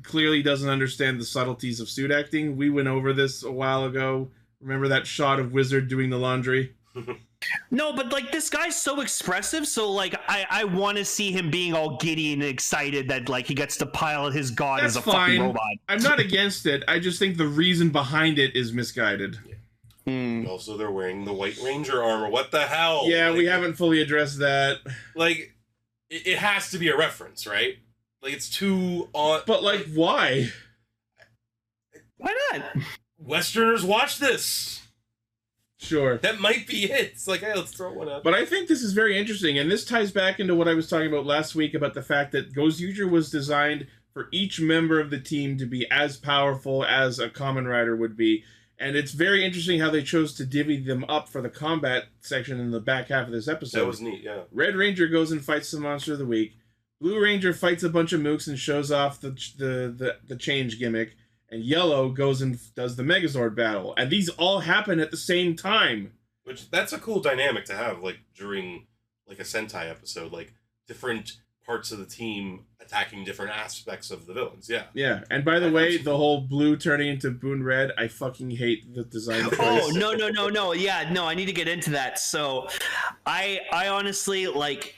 clearly doesn't understand the subtleties of suit acting. We went over this a while ago. Remember that shot of Wizard doing the laundry? No, but like this guy's so expressive, so like I want to see him being all giddy and excited that like he gets to pilot his god as a fucking robot. I'm not against it. I just think the reason behind it is misguided. Also, they're wearing the White Ranger armor. What the hell? Yeah, we haven't fully addressed that. Like, it has to be a reference, right? Like, it's too on. But, like, why? Why not? Westerners watch this. Sure. That might be it. It's like, hey, let's throw one out. But I think this is very interesting, and this ties back into what I was talking about last week about the fact that Gozyuger was designed for each member of the team to be as powerful as a Kamen Rider would be. And it's very interesting how they chose to divvy them up for the combat section in the back half of this episode. That was neat, yeah. Red Ranger goes and fights the Monster of the Week. Blue Ranger fights a bunch of mooks and shows off the change gimmick, and Yellow goes and does the Megazord battle. And these all happen at the same time. Which, that's a cool dynamic to have, like, during, like, a Sentai episode. Like, different parts of the team attacking different aspects of the villains, yeah. Yeah, and by the way, the whole blue turning into Boon Red, I fucking hate the design choice. Oh, no. Yeah, no, I need to get into that. So, I honestly, like...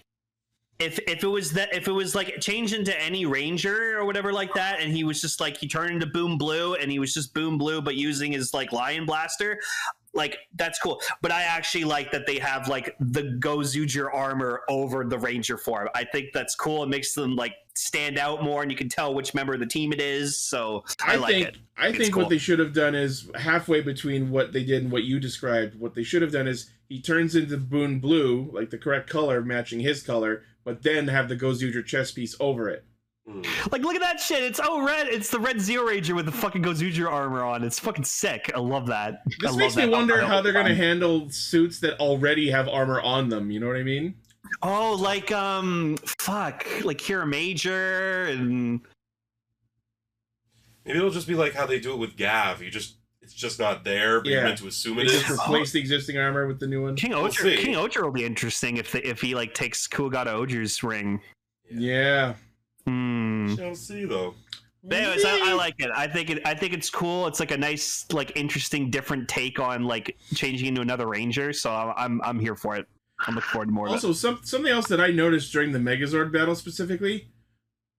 If it was like changed into any Ranger or whatever like that, and he was just like he turned into Boom Blue and he was just Boom Blue but using his like Lion Blaster, like that's cool. But I actually like that they have like the Gozyuger armor over the Ranger form. I think that's cool. It makes them like stand out more, and you can tell which member of the team it is. So I like it. I think cool. What they should have done is halfway between what they did and what you described. What they should have done is he turns into Boon Blue, like the correct color matching his color, but then have the Gozyuger chest piece over it. Like, look at that shit. It's red. It's the red Zero Ranger with the fucking Gozyuger armor on. It's fucking sick. I love that. This makes me wonder how they're going to handle suits that already have armor on them. You know what I mean? Oh, like, like Kira Major and... Maybe it'll just be like how they do it with Gavv. It's just not there, but you're meant to assume it is. Just replace the existing armor with the new one. King Oger will be interesting if he like takes Kuwagata Oger's ring. Yeah. Shall see though. But anyways, I like it. I think it's cool. It's like a nice, like interesting, different take on like changing into another Ranger. So I'm here for it. I'm looking forward to more. Also, something else that I noticed during the Megazord battle specifically,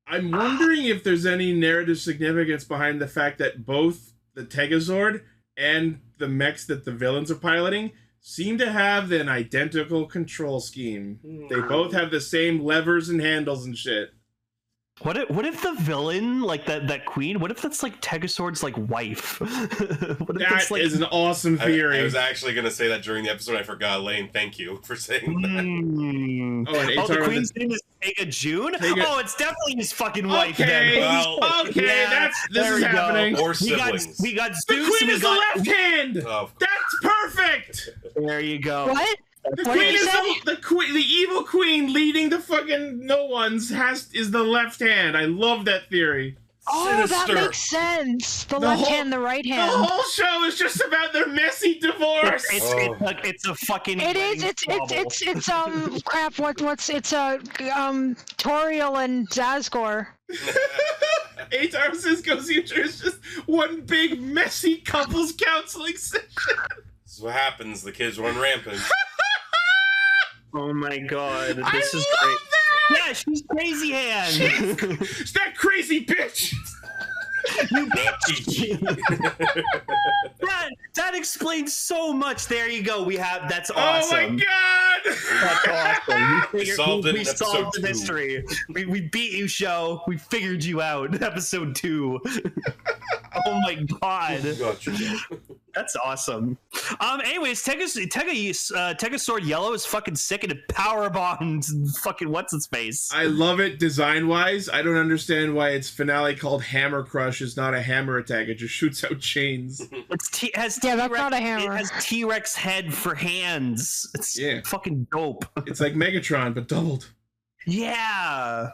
I'm wondering if there's any narrative significance behind the fact that both the Tegazord and the mechs that the villains are piloting seem to have an identical control scheme. They both have the same levers and handles and shit. What if the villain, like that queen, what if that's like Tegazord's like wife? That is an awesome theory. I was actually going to say that during the episode. I forgot. Lane, thank you for saying that. The queen's name is Tega June? Oh, it's definitely his fucking wife then. This is happening. Or siblings. We got the queen is the left hand! That's perfect! There you go. What? The queen is the evil queen leading the fucking no ones is the left hand. I love that theory. Oh, that makes sense. The left hand, the right hand. The whole show is just about their messy divorce. It's a fucking. It is. It's crap. It's Toriel and Zazgor. Atar says Gozyuger is just one big messy couples counseling session. This is what happens. The kids run rampant. Oh my god, this is great. Yeah, she's Crazy Hand. It's that crazy bitch. You bitch. that explains so much. There you go. That's awesome. Oh my god. That's awesome. We solved it in solved episode the 2. mystery. We beat you, show. We figured you out. Episode 2. Oh my god. Gotcha. That's awesome. Anyways, Tega Sword Yellow is fucking sick and it power bombs fucking what's its face. I love it design wise. I don't understand why its finale called Hammer Crush is not a hammer attack. It just shoots out chains. That's not a hammer. It has T-Rex head for hands. It's fucking dope. It's like Megatron but doubled. Yeah.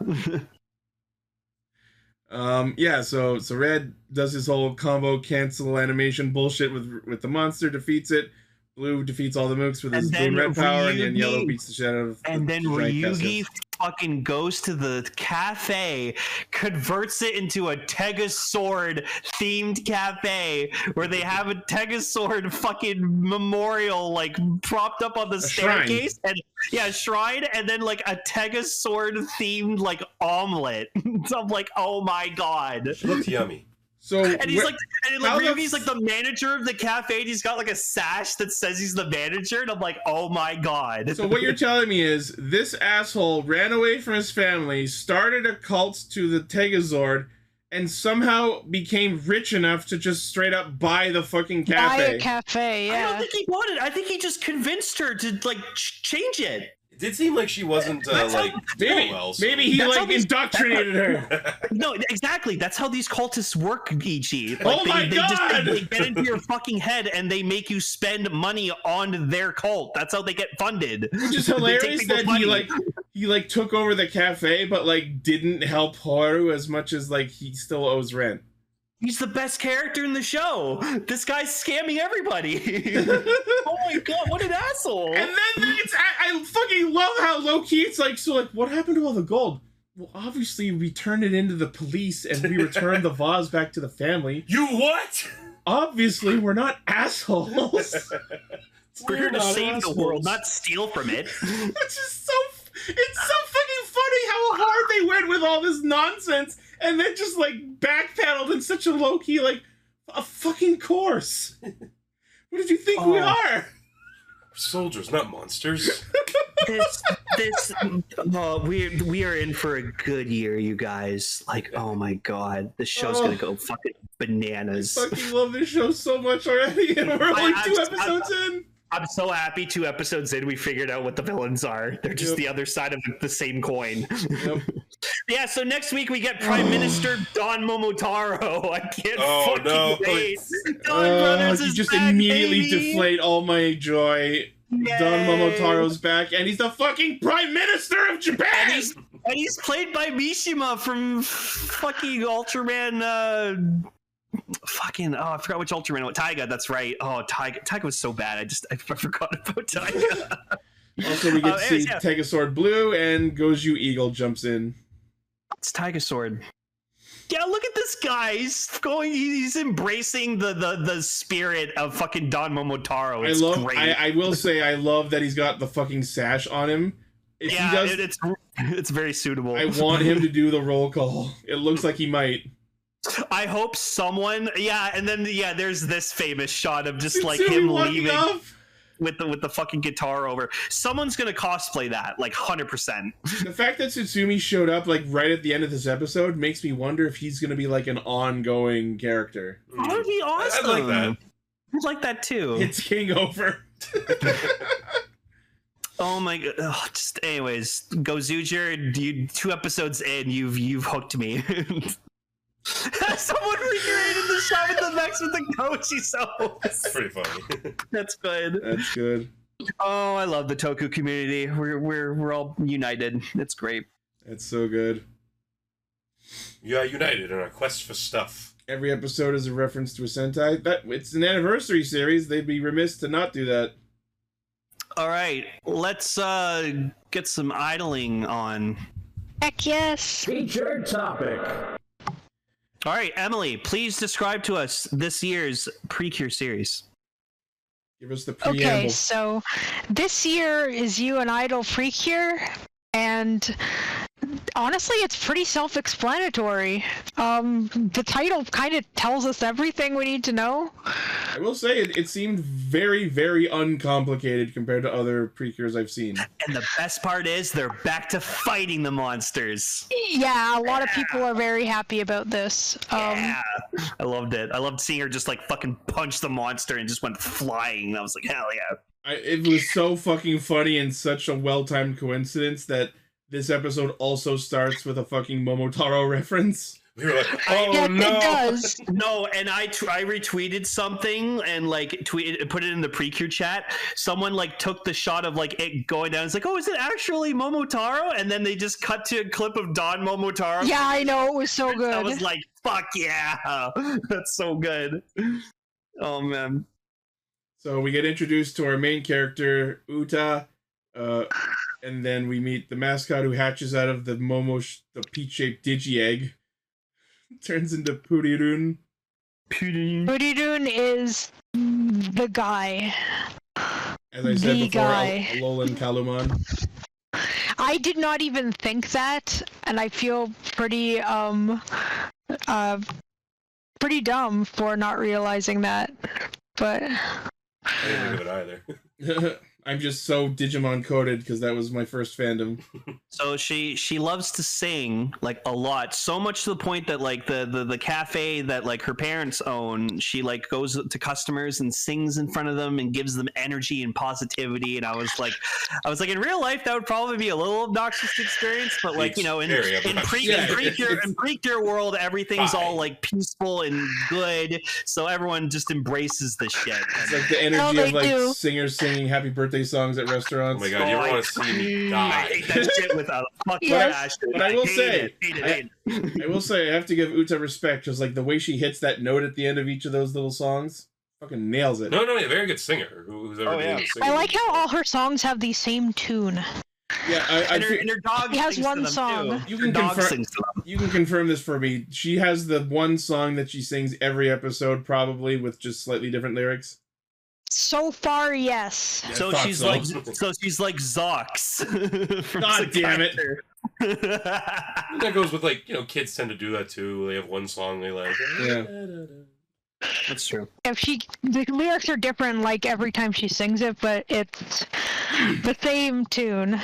So Red does his whole combo cancel animation bullshit with the monster, defeats it. Blue defeats all the mooks with his blue and red power, and then Yellow beats the shit out of and then Ryugi fucking goes to the cafe, converts it into a Tegasword themed cafe where they have a Tegasword fucking memorial like propped up on the staircase shrine. Shrine, and then like a Tegasword themed like omelet. So I'm like, oh my god, looked yummy. So and he's Ryugi's like the manager of the cafe, and he's got like a sash that says he's the manager, and I'm like, oh my god. So what you're telling me is this asshole ran away from his family, started a cult to the Tegazord, and somehow became rich enough to just straight up buy the fucking cafe. Buy a cafe, yeah. I don't think he wanted. I think he just convinced her to like change it. It did seem like she wasn't maybe he like indoctrinated her. No, exactly. That's how these cultists work, Ichi. Like, they get into your fucking head and they make you spend money on their cult. That's how they get funded. Which is hilarious that he took over the cafe, but like didn't help Haru as much as like he still owes rent. He's the best character in the show. This guy's scamming everybody. Oh my god, what an asshole! And then I fucking love how low key it's like. So like, what happened to all the gold? Well, obviously we turned it into the police and we returned the vase back to the family. You what? Obviously, we're not assholes. We're here to save the world, not steal from it. It's just so. It's so fucking funny how hard they went with all this nonsense and then just like backpedaled in such a low key, like a fucking course. What did you think we are? We're soldiers, not monsters. We are in for a good year, you guys. Like, oh my god, this show's gonna go fucking bananas. I fucking love this show so much already, and we're only 2 episodes in. I'm so happy 2 episodes in we figured out what the villains are. They're just the other side of the same coin. Yep. Yeah, so next week we get Prime Minister Don Momotaro. I can't fucking wait. Don Brothers is just back, immediately baby. deflate all my joy. Yay. Don Momotaro's back, and he's the fucking Prime Minister of Japan! And he's played by Mishima from fucking Ultraman, I forgot which Ultraman. Taiga, that's right. Oh, Taiga was so bad. I forgot about Taiga. Also, we get to see Tegasword Blue, and Gozu Eagle jumps in. It's Taiga Sword. Yeah, look at this guy. He's embracing the spirit of fucking Don Momotaro. It's great. I will say I love that he's got the fucking sash on him. It's very suitable. I want him to do the roll call. It looks like he might. I hope someone, and then there's this famous shot of just It's like him leaving up with the fucking guitar over. Someone's gonna cosplay that, like 100%. The fact that Tsutsumi showed up like right at the end of this episode makes me wonder if he's gonna be like an ongoing character. That would be awesome. I'd like that. I'd like that too. It's King over. Oh my god! Anyways, Gozyuger, 2 episodes in, you've hooked me. Someone recreated the shot with the Vex with the Goji so. That's pretty funny. That's good. That's good. Oh, I love the Toku community. We're all united. It's great. That's so good. We are united in our quest for stuff. Every episode is a reference to a Sentai. It's an anniversary series. They'd be remiss to not do that. All right, let's get some idling on. Heck yes. Featured topic. All right, Emily, please describe to us this year's Precure series. Give us the preamble. Okay, so this year is you an Idol Precure, and Honestly, it's pretty self-explanatory. The title kind of tells us everything we need to know. I will say it seemed very, very uncomplicated compared to other Precures I've seen. And the best part is they're back to fighting the monsters. Yeah, a lot of people are very happy about this. Yeah, I loved it. I loved seeing her just like fucking punch the monster and just went flying. I was like, hell yeah. It was so fucking funny and such a well-timed coincidence that this episode also starts with a fucking Momotaro reference. We were like, oh no! It does. No, and I retweeted something and like put it in the Precure chat. Someone like took the shot of like it going down. It's like, oh, is it actually Momotaro? And then they just cut to a clip of Don Momotaro. Yeah, I know, it was so good. I was like, fuck yeah, that's so good. Oh man. So we get introduced to our main character, Uta, and then we meet the mascot who hatches out of the the peach-shaped digi-egg. Turns into Purirun. Purirun is the guy. As I said before, guy. Alolan Kalumon. I did not even think that, and I feel pretty pretty dumb for not realizing that. But I didn't think of it either. I'm just so Digimon coded because that was my first fandom. So she loves to sing like a lot, so much to the point that like the cafe that like her parents own, she like goes to customers and sings in front of them and gives them energy and positivity. And I was like in real life that would probably be a little obnoxious experience, but like, you know, in Precure world everything's all like peaceful and good, so everyone just embraces the shit. It's like the energy of like singers singing happy birthday songs at restaurants. Oh my god, you ever want to see me die? I hate that shit without a fucking passion. But I will say, I have to give Uta respect, because like the way she hits that note at the end of each of those little songs, fucking nails it. No, yeah, very good singer. Who's ever doing the singing. I like how all her songs have the same tune. Yeah, and her dog has one song. You can confirm this for me. She has the one song that she sings every episode, probably with just slightly different lyrics. So far, yes. Yeah, so she's like Zox. God damn it! That goes with like, you know, kids tend to do that too. They have one song they like. Yeah, that's true. If the lyrics are different like every time she sings it, but it's the same tune.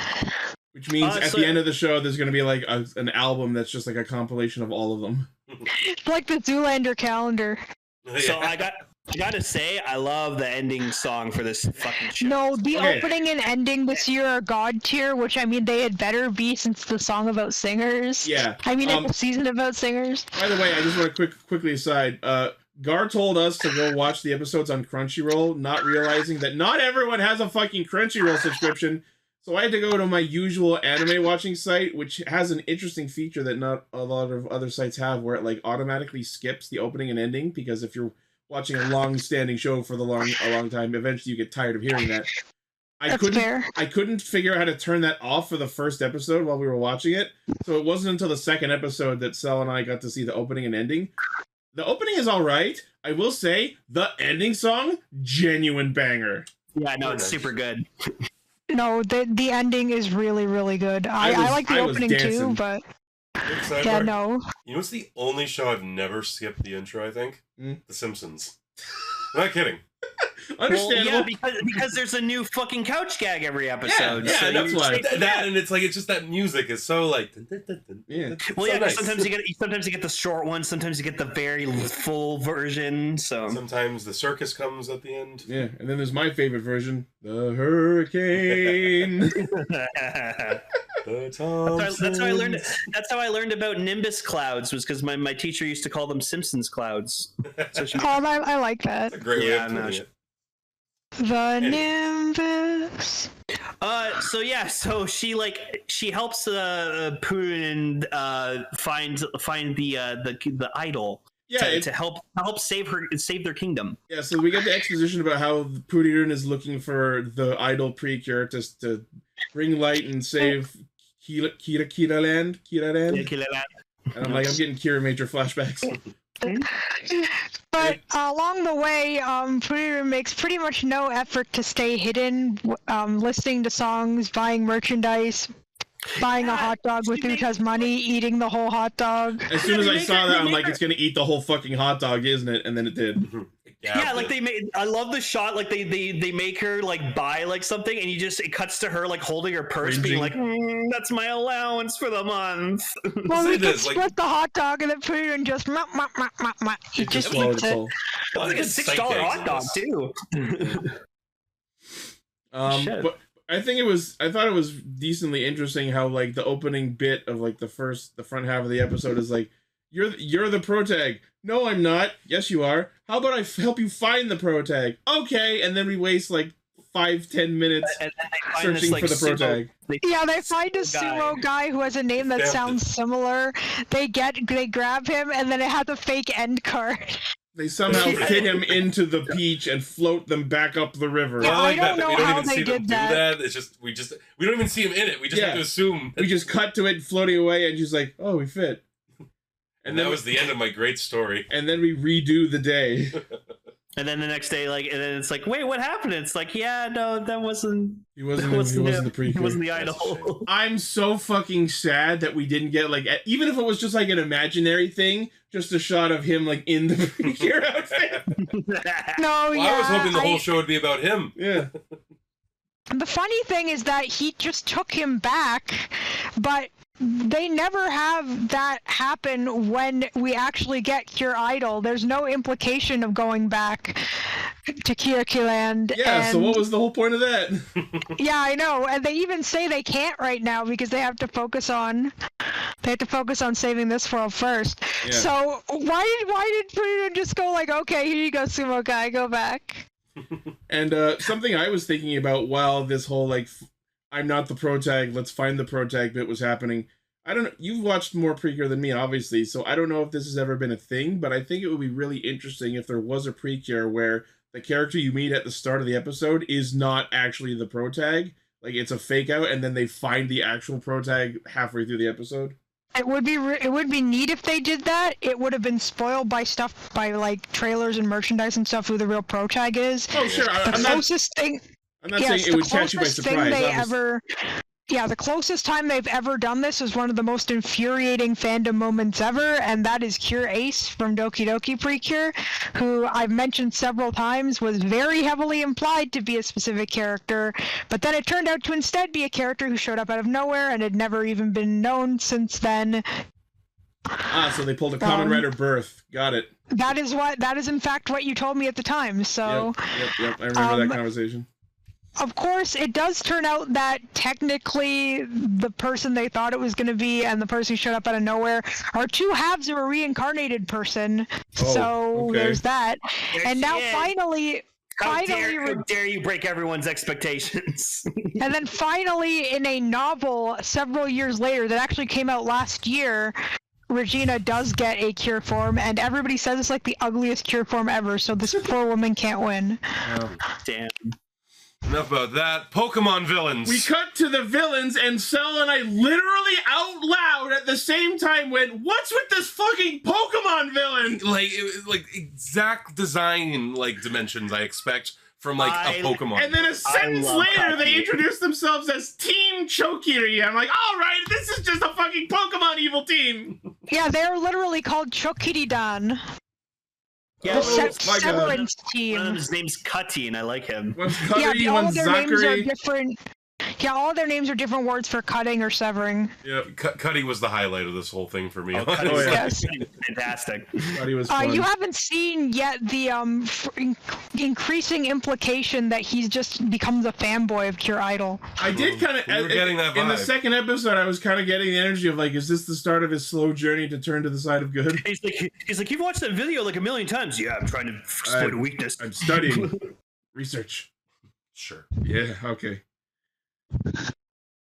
Which means at the end of the show, there's going to be like an album that's just like a compilation of all of them. It's like the Zoolander calendar. So I gotta say, I love the ending song for this fucking show. No, the opening and ending this year are god tier, which I mean they had better be since the song about singers. Yeah. I mean it's a season about singers. By the way, I just want to quickly aside. Gar told us to go watch the episodes on Crunchyroll, not realizing that not everyone has a fucking Crunchyroll subscription. So I had to go to my usual anime watching site, which has an interesting feature that not a lot of other sites have, where it like automatically skips the opening and ending, because if you're watching a long-standing show for a long time, eventually you get tired of hearing that. I couldn't figure out how to turn that off for the first episode while we were watching it, so it wasn't until the second episode that Sel and I got to see the opening and ending. The opening is alright. I will say, the ending song, genuine banger. Yeah, no, it's super good. No, the ending is really, really good. I like the opening too, but yeah, no. You know what's the only show I've never skipped the intro, I think? The Simpsons. I'm not kidding. Understandable. Well, yeah, because there's a new fucking couch gag every episode. Yeah, so that's why. That and it's just that music is so like. Yeah. Well, yeah. Nice. Sometimes you get the short one. Sometimes you get the very full version. So sometimes the circus comes at the end. Yeah, and then there's my favorite version, the hurricane. That's how I learned. That's how I learned about Nimbus clouds. Was because my teacher used to call them Simpsons clouds. So I like that. That's a great way of putting it. The Nimbus. So she helps Purin find the idol. Yeah, to help save their kingdom. Yeah, so we get the exposition about how Purirun is looking for the Idol Precure to bring light and save Kira Land. And I'm getting Kira Major flashbacks. But along the way, Purirun makes pretty much no effort to stay hidden, listening to songs, buying merchandise, buying a hot dog with Uta's money, eating the whole hot dog. As soon as I saw that, I'm like, it's gonna eat the whole fucking hot dog, isn't it? And then it did. Yeah, like they made. I love the shot. Like they make her like buy like something, and it cuts to her like holding her purse, being like, "That's my allowance for the month." Well, we can split the hot dog and then put it in just He just eats it. It's like a $6 hot dog too. But I thought it was decently interesting how like the opening bit of like the front half of the episode is like, you're the protag. No, I'm not. Yes, you are. How about I help you find the protag? Okay, and then we waste like 5-10 minutes searching for the protag. Yeah, they find a sumo guy who has a name that sounds similar. They grab him, and then it has a fake end card. They somehow fit him into the beach and float them back up the river. Yeah, I don't know how they did that. It's just we don't even see him in it. We just have to assume. We just cut to it floating away, and she's like, "Oh, we fit." And that was the end of my great story. And then we redo the day. And then the next day, and then it's like, wait, what happened? It's like, yeah, no, that wasn't. He wasn't the Precure. He wasn't the idol. I'm so fucking sad that we didn't get like, even if it was just like an imaginary thing, just a shot of him like in the Precure outfit. I was hoping the whole show would be about him. Yeah. The funny thing is that he just took him back, but they never have that happen when we actually get Cure Idol. There's no implication of going back to Kyokuland. Yeah, so what was the whole point of that? Yeah, I know. And they even say they can't right now because they have to focus on saving this world first. Yeah. So why did Precure just go like, okay, here you go, sumo guy, go back? And something I was thinking about while this whole like I'm not the protag, let's find the protag bit was happening. I don't know, you've watched more Precure than me, obviously, so I don't know if this has ever been a thing, but I think it would be really interesting if there was a Precure where the character you meet at the start of the episode is not actually the protag, like it's a fake out, and then they find the actual protag halfway through the episode. It would be neat if they did that. It would have been spoiled by like trailers and merchandise and stuff who the real protag is. Oh sure, I'm not saying it would catch you by surprise. The closest time they've ever done this is one of the most infuriating fandom moments ever, and that is Cure Ace from Doki Doki Precure, who I've mentioned several times was very heavily implied to be a specific character, but then it turned out to instead be a character who showed up out of nowhere and had never even been known since then. So they pulled a Kamen Rider birth. Got it. That is in fact what you told me at the time, so... Yep, I remember that conversation. Of course, it does turn out that technically the person they thought it was going to be and the person who showed up out of nowhere are two halves of a reincarnated person. There's that. And now finally... How dare you break everyone's expectations? And then finally, in a novel several years later that actually came out last year, Regina does get a cure form, and everybody says it's like the ugliest cure form ever, so this poor woman can't win. Oh, damn. Enough about that. Pokemon villains. We cut to the villains, and Cell and I literally out loud at the same time went, "What's with this fucking Pokemon villain?" Like exact design, like dimensions I expect from like a Pokemon. And then a sentence later, they introduced themselves as Team Chokiri. I'm like, all right, this is just a fucking Pokemon evil team. Yeah, they're literally called Chokiridan. Yeah, the Severance team. One of his name's Cutty, and I like him. One's Cutty, one's Zachary. All of their names are different words for cutting or severing. Yeah, Cutty was the highlight of this whole thing for me. Yes. Fantastic. Cutty was fun. You haven't seen yet the increasing implication that he's just becomes a fanboy of Cure Idol. I did kind of getting that vibe. In the second episode. I was kind of getting the energy of like, is this the start of his slow journey to turn to the side of good? He's like, you've watched that video like a million times. Yeah, I'm trying to exploit a weakness. I'm studying research. Sure. Yeah. Okay.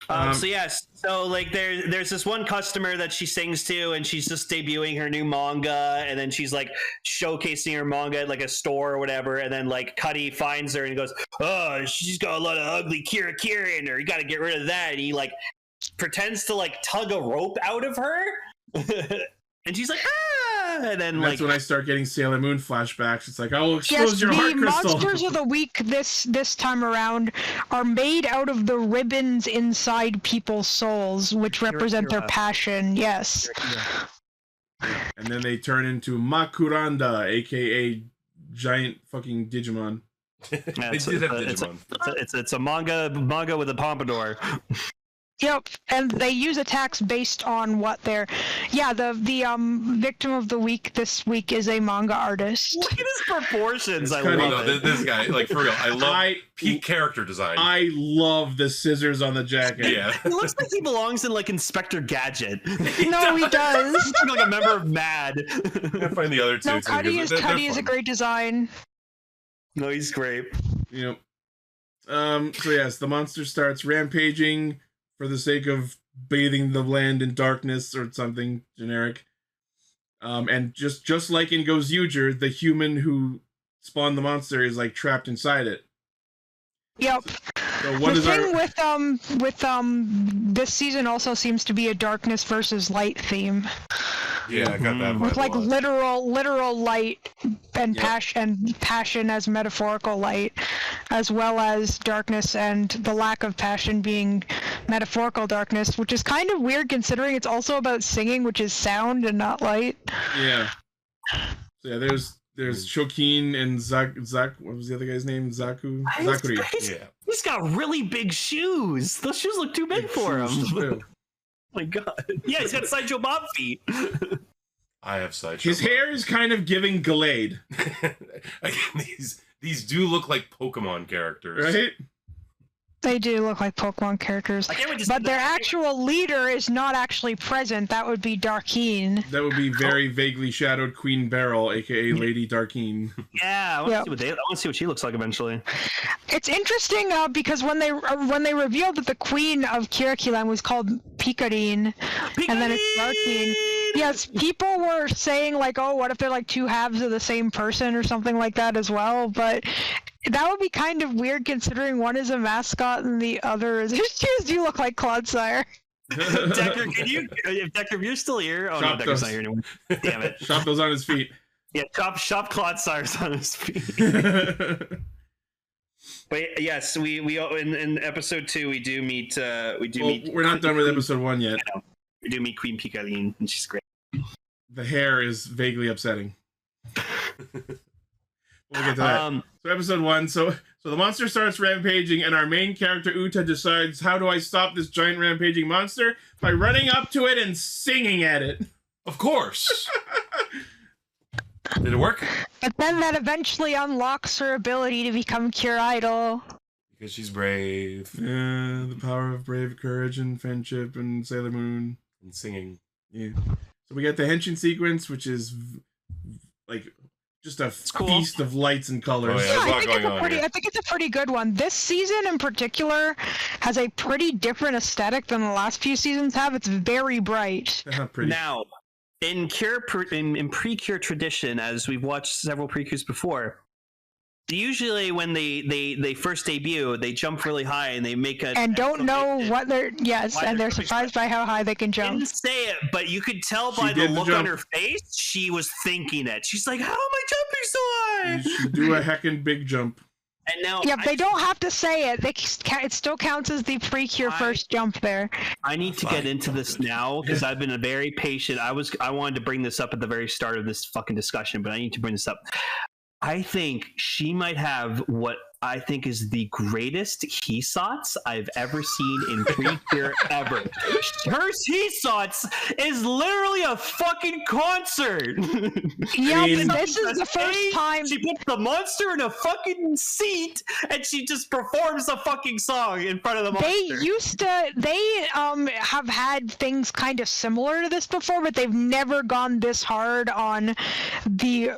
So like there's this one customer that she sings to, and she's just debuting her new manga, and then she's like showcasing her manga at like a store or whatever, and then like Cuddy finds her and he goes, "Oh, she's got a lot of ugly Kira in her. You got to get rid of that." And he like pretends to like tug a rope out of her, and she's like, "Ah!" and then that's like when I start getting Sailor Moon flashbacks. It's like, I will expose your heart the crystal. monsters of the week this time around are made out of the ribbons inside people's souls, which represent their passion. Yes. And then they turn into Makuranda, aka giant fucking Digimon. Yeah, They did have Digimon. it's a manga with a pompadour. Yep, and they use attacks based on what they're. Yeah, the victim of the week this week is a manga artist. Look at his proportions. I cutting. love it. This guy, like for real, I love peak character design. I love the scissors on the jacket. Yeah, He looks like he belongs in like Inspector Gadget. No, he does. He's like a member of MAD. I find the other two. No, too, Cuddy is they're a great design. No, he's great. Yep. So yes, the monster starts rampaging for the sake of bathing the land in darkness or something generic. And just like in Gozyuger, the human who spawned the monster is like trapped inside it. Yep. So what the is thing with this season also seems to be a darkness versus light theme. Yeah, I got that. With like vibe a lot. literal light and passion as metaphorical light, as well as darkness and the lack of passion being metaphorical darkness, which is kind of weird considering it's also about singing, which is sound and not light. Yeah. So yeah, there's Shokin and Zak. What was the other guy's name? Zakuri. Yeah. He's got really big shoes. Those shoes look too big for him. Oh my god. Yeah, he's got Sideshow Bob feet. I have Sideshow. His hair is kind of giving Gallade. Again, these do look like Pokemon characters, right? They do look like Pokemon characters, but their actual leader is not actually present. That would be Darkeen. That would be very vaguely shadowed Queen Beryl, aka Lady Darkeen. Yeah, I want to see what she looks like eventually. It's interesting because when they revealed that the queen of Kirakilan was called Picarine, and then it's Darkeen. Yes, people were saying like, oh, what if they're like two halves of the same person or something like that as well, but that would be kind of weird considering one is a mascot and the other is. His shoes do look like Clodsire. Decker, if you're still here, oh no, Decker's not here anymore. Damn it. Shop those on his feet. Yeah, shop Clodsire's on his feet. But yes, we in episode 2 we do meet we're not done with episode 1 yet. We do meet Queen Picaline, and she's great. The hair is vaguely upsetting. We'll get to that. So episode 1, so the monster starts rampaging, and our main character Uta decides, how do I stop this giant rampaging monster? By running up to it and singing at it. Of course. Did it work? But then that eventually unlocks her ability to become Cure Idol. Because she's brave. Yeah, the power of brave courage and friendship and Sailor Moon. And singing. Yeah. So we get the henshin sequence, which is like just a feast of lights and colors. Oh, yeah, I think it's a pretty good one. This season in particular has a pretty different aesthetic than the last few seasons have. It's very bright. Now, in Precure tradition, as we've watched several Precures before, usually when they first debut, they jump really high and they make a and don't know what they're and they're surprised by how high they can jump. I didn't say it, but you could tell by the look on her face she was thinking it. She's like, "How am I jumping so high?" You should do a heckin' big jump. And now, they don't have to say it. It still counts as the Precure first jump there. I need to get into this now because I've been very patient. I wanted to bring this up at the very start of this fucking discussion, but I need to bring this up. I think she might have what I think is the greatest Hisatsu I've ever seen in Precure ever. Her Hisatsu is literally a fucking concert. Yeah, this is the first time she puts the monster in a fucking seat and she just performs a fucking song in front of the monster. They have had things kind of similar to this before, but they've never gone this hard on the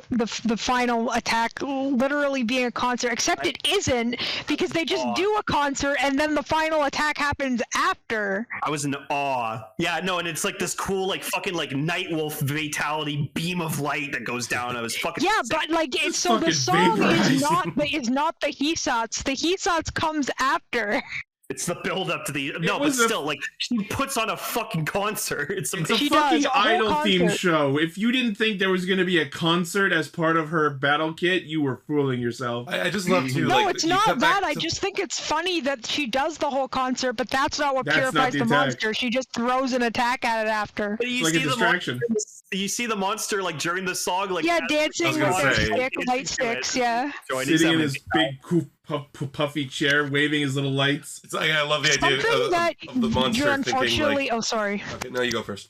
final attack literally being a concert, except it isn't, because they just do a concert and then the final attack happens after. I was in awe. Yeah, no, and it's like this cool, like fucking like Nightwolf fatality beam of light that goes down. I was fucking but like so the song is not the Hisatsu. The Hisatsu comes after. It's the build up to the but still, like she puts on a fucking concert. It's a fucking Idol themed show. If you didn't think there was going to be a concert as part of her battle kit, you were fooling yourself. I just love to. No, it's not that. I just think it's funny that she does the whole concert, but that's not what purifies the monster. She just throws an attack at it after. But you see a distraction. You see the monster like during the song, like dancing with their light sticks. Yeah, sitting in his big puffy chair, waving his little lights. It's like I love the idea of the monster you're unfortunately. thinking, like, sorry. Okay, no, you go first.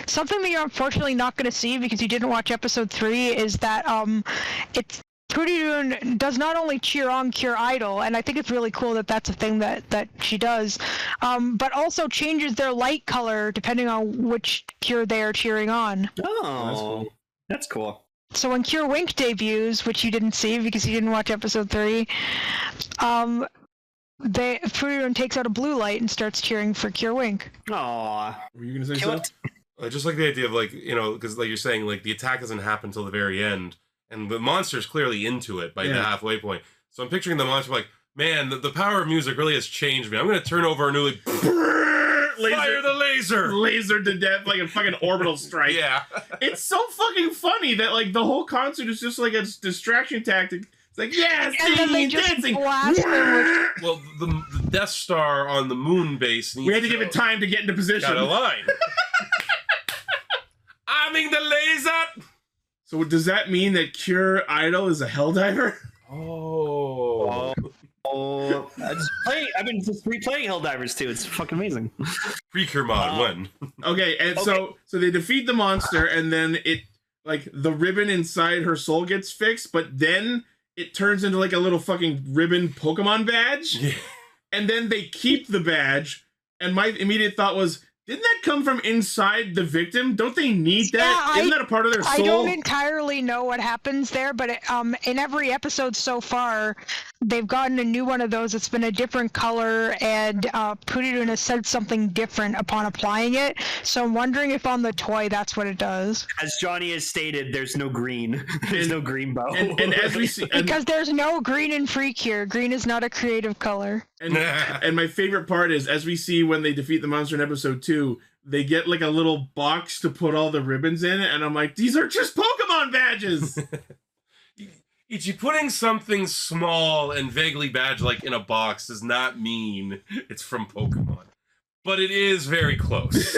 Something that you're unfortunately not going to see because you didn't watch episode 3 is that it's Precurary does not only cheer on Cure Idol, and I think it's really cool that that's a thing that she does, but also changes their light color depending on which Cure they are cheering on. Oh, that's cool. So when Cure Wink debuts, which you didn't see because you didn't watch episode 3, Precurary takes out a blue light and starts cheering for Cure Wink. Aww. Were you gonna say something? I just like the idea of, like, you know, because like you're saying, like the attack doesn't happen until the very end, and the monster's clearly into it by the halfway point. So I'm picturing the monster like, man, the power of music really has changed me. I'm gonna turn over a new fire the laser to death like a fucking orbital strike. Yeah. It's so fucking funny that like the whole concert is just like a distraction tactic. It's like, and then they just dancing. Blast them well, the Death Star on the moon base needs we had to give it time to get into position. Got a line. Aiming the laser. So does that mean that Cure Idol is a helldiver? I've been just replaying Helldivers too. It's fucking amazing. Precure mod when? Okay, and so they defeat the monster, and then it like the ribbon inside her soul gets fixed, but then it turns into like a little fucking ribbon Pokemon badge, and then they keep the badge. And my immediate thought was, didn't that come from inside the victim? Don't they need that? Isn't that a part of their soul? I don't entirely know what happens there, but in every episode so far, they've gotten a new one of those. It's been a different color, and Precurary has said something different upon applying it. So I'm wondering if on the toy that's what it does. As Johnny has stated, there's no green. There's no green bow. And as we see, because there's no green in Precure. Green is not a creative color. And my favorite part is, as we see when they defeat the monster in episode 2, they get like a little box to put all the ribbons in, and I'm like, these are just Pokemon badges! Ichi, putting something small and vaguely badge-like in a box does not mean it's from Pokemon. But it is very close.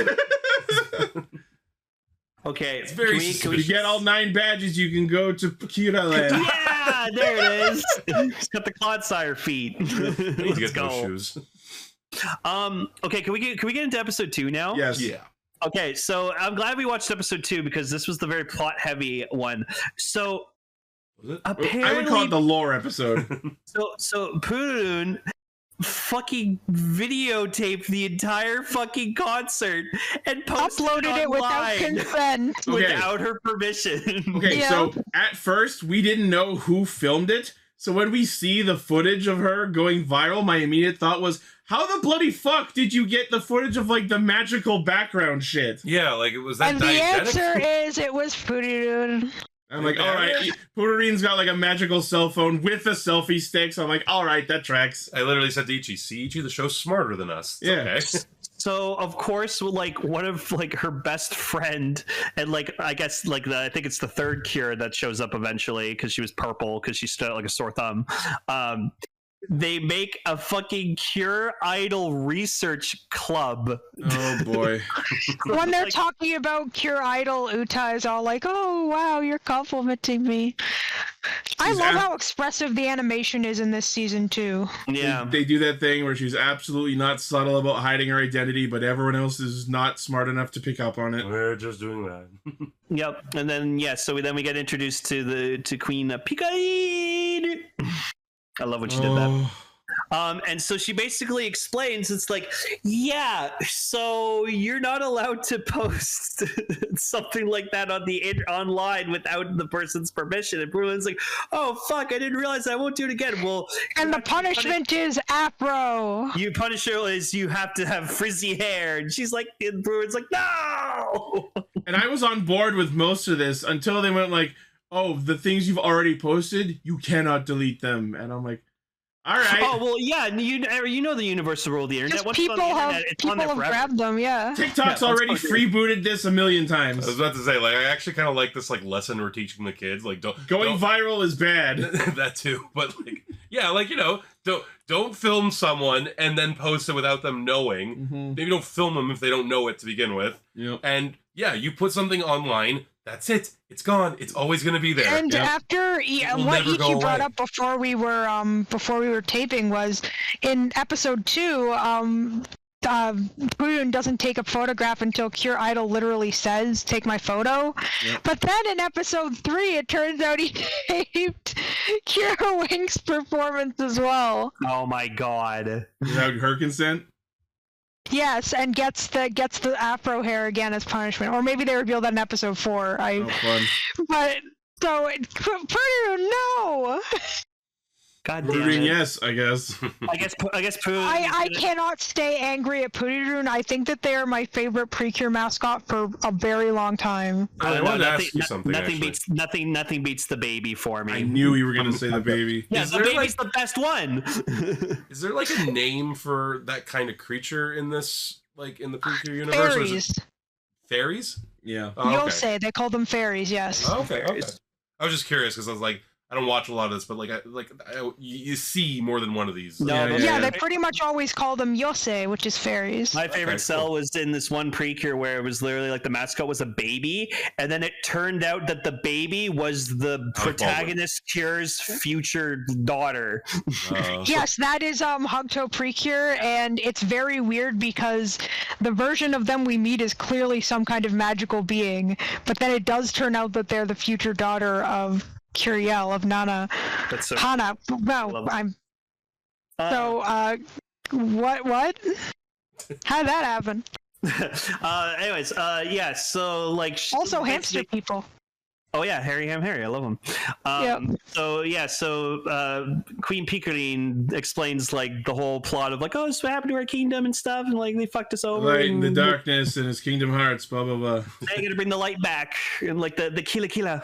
Okay, it's very if you get all 9 badges, you can go to Precurary. Yeah, there it is. It's got the Clodsire feet. I need to get those shoes. Okay, can we get into episode 2 now? Yes. Yeah. Okay, so I'm glad we watched episode 2 because this was the very plot heavy one. So apparently, I would call it the lore episode. So Precurary fucking videotaped the entire fucking concert and uploaded it without consent, without her permission. Okay, so at first we didn't know who filmed it. So when we see the footage of her going viral, my immediate thought was, how the bloody fuck did you get the footage of like the magical background shit? Yeah, like it was that. And the answer is it was Precurary. I'm like, all right, Precurary's got like a magical cell phone with a selfie stick. So I'm like, all right, that tracks. I literally said to Ichi, see, Ichi, the show's smarter than us. It's okay. So of course, like one of like her best friend, and like I guess like I think it's the third Cure that shows up eventually because she was purple because she stood out like a sore thumb. They make a fucking Cure Idol research club. Oh boy. When they're talking about Cure Idol, Uta is all like, oh wow, you're complimenting me. I love how expressive the animation is in this season too. Yeah. They do that thing where she's absolutely not subtle about hiding her identity, but everyone else is not smart enough to pick up on it. We're just doing that. Yep. And then so we get introduced to Queen Precurary. I love when she did that. And so she basically explains, it's like, yeah, so you're not allowed to post something like that on online without the person's permission. And Bruin's like, oh fuck, I didn't realize I won't do it again. Well, and the punishment is afro. You punish her is you have to have frizzy hair. And she's like, and Bruin's like, no. And I was on board with most of this until they went like, oh, the things you've already posted, you cannot delete them. And I'm like, All right. Oh well, yeah. You know the universal rule of the internet. Just Once people it's on the have internet, it's on there forever. grabbed them, yeah. TikTok's already freebooted this a million times. I was about to say, like, I actually kind of like this like lesson we're teaching the kids. Like, don't viral is bad. That too, but like, yeah, like, you know, don't film someone and then post it without them knowing. Mm-hmm. Maybe don't film them if they don't know it to begin with. Yep. And yeah, you put something online. That's it. It's gone. It's always going to be there. And after what Iki brought up before we were taping was in episode 2, Purun doesn't take a photograph until Cure Idol literally says, "Take my photo." Yep. But then in episode 3, it turns out he taped Cure Wink's performance as well. Oh my god! Without her consent. Yes, and gets the afro hair again as punishment, or maybe they revealed that in episode 4. Fun. But so Purun, no. God damn it. Yes, I guess. I guess Purun. I cannot stay angry at Purun. I think that they are my favorite Precure mascot for a very long time. I wanted to ask you something. Nothing beats the baby for me. I knew you were going to say the baby. Yeah, the baby's the best one. Is there like a name for that kind of creature in this, like in the Precure universe? Fairies. Fairies? Yeah. Oh, okay. Yosei, they call them fairies. Yes. Oh, okay. I was just curious because I was like, I don't watch a lot of this, but you see more than one of these. Yeah, they pretty much always call them Yosei, which is fairies. My favorite cell was in this one Precure where it was literally like the mascot was a baby, and then it turned out that the baby was the protagonist Cure's future daughter. Yes, that is Hugto Precure, and it's very weird because the version of them we meet is clearly some kind of magical being, but then it does turn out that they're the future daughter of Curiel of Nana. That's so Hana. Well, I'm. What? How did that happen? Anyways, yeah. So like. Also, hamster people. Oh yeah, Harry Ham Harry, I love him. So yeah, Queen Picarine explains like the whole plot of like, oh, this is what happened to our kingdom and stuff, and like they fucked us over. Light in the darkness and his Kingdom Hearts, blah blah blah. They're gonna bring the light back and like the Kila.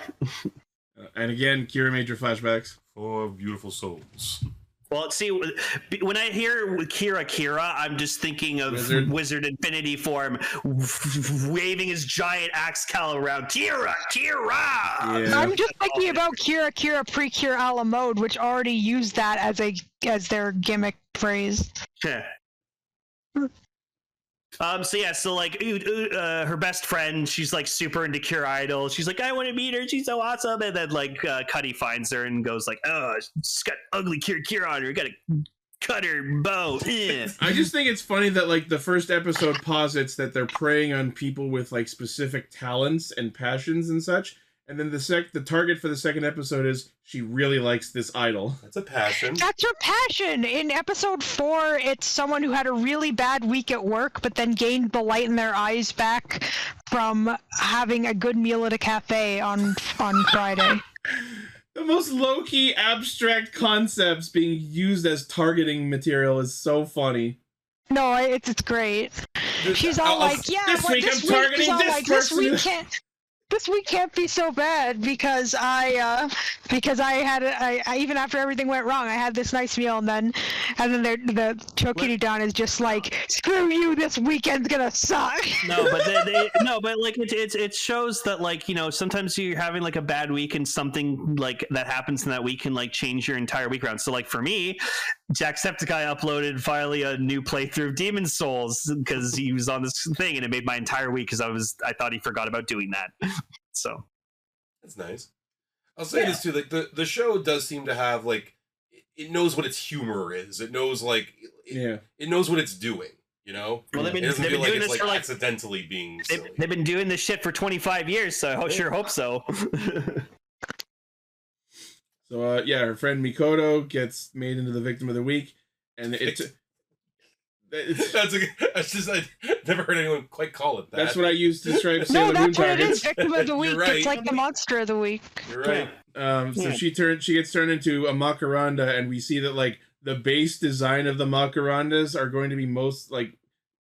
And again, Kira major flashbacks. 4 beautiful souls. Well, see, when I hear Kira, I'm just thinking of Wizard Infinity form, waving his giant axe cowl around. Kira! Yeah. I'm just thinking about Kira Precure a la mode, which already used that as their gimmick phrase. Yeah. So like her best friend, she's like super into Cure Idol. She's like, I want to meet her. She's so awesome. And then like Cuddy finds her and goes like, oh, she's got ugly Cure on her. Gotta cut her bow. I just think it's funny that like the first episode posits that they're preying on people with like specific talents and passions and such. And then the target for the second episode is she really likes this idol. That's a passion. That's her passion. In episode 4, it's someone who had a really bad week at work, but then gained the light in their eyes back from having a good meal at a cafe on Friday. The most low-key abstract concepts being used as targeting material is so funny. No, it's great. She's all like, yeah, this but week this I'm week targeting this person. This week can't be so bad because I even after everything went wrong, I had this nice meal, and then the Chokiri-dan is just like, screw you, this weekend's gonna suck. No, but like it shows that like, you know, sometimes you're having like a bad week and something like that happens in that week can like change your entire week around. So like for me, Jacksepticeye uploaded finally a new playthrough of Demon's Souls because he was on this thing, and it made my entire week because I thought he forgot about doing that. So that's nice. I'll say this too, like the show does seem to have like it knows what its humor is. It knows like it knows what it's doing. You know, well, they've been doing it's this for like accidentally being silly. They've been doing this shit for 25 years, so I sure hope so. So her friend Mikoto gets made into the victim of the week, and I've never heard anyone quite call it that. That's what I used to describe Sailor Moon targets. No, that's what it is, victim of the week. Right. It's like the monster of the week. You're right. So she gets turned into a Makaranda, and we see that like the base design of the Makarandas are going to be most like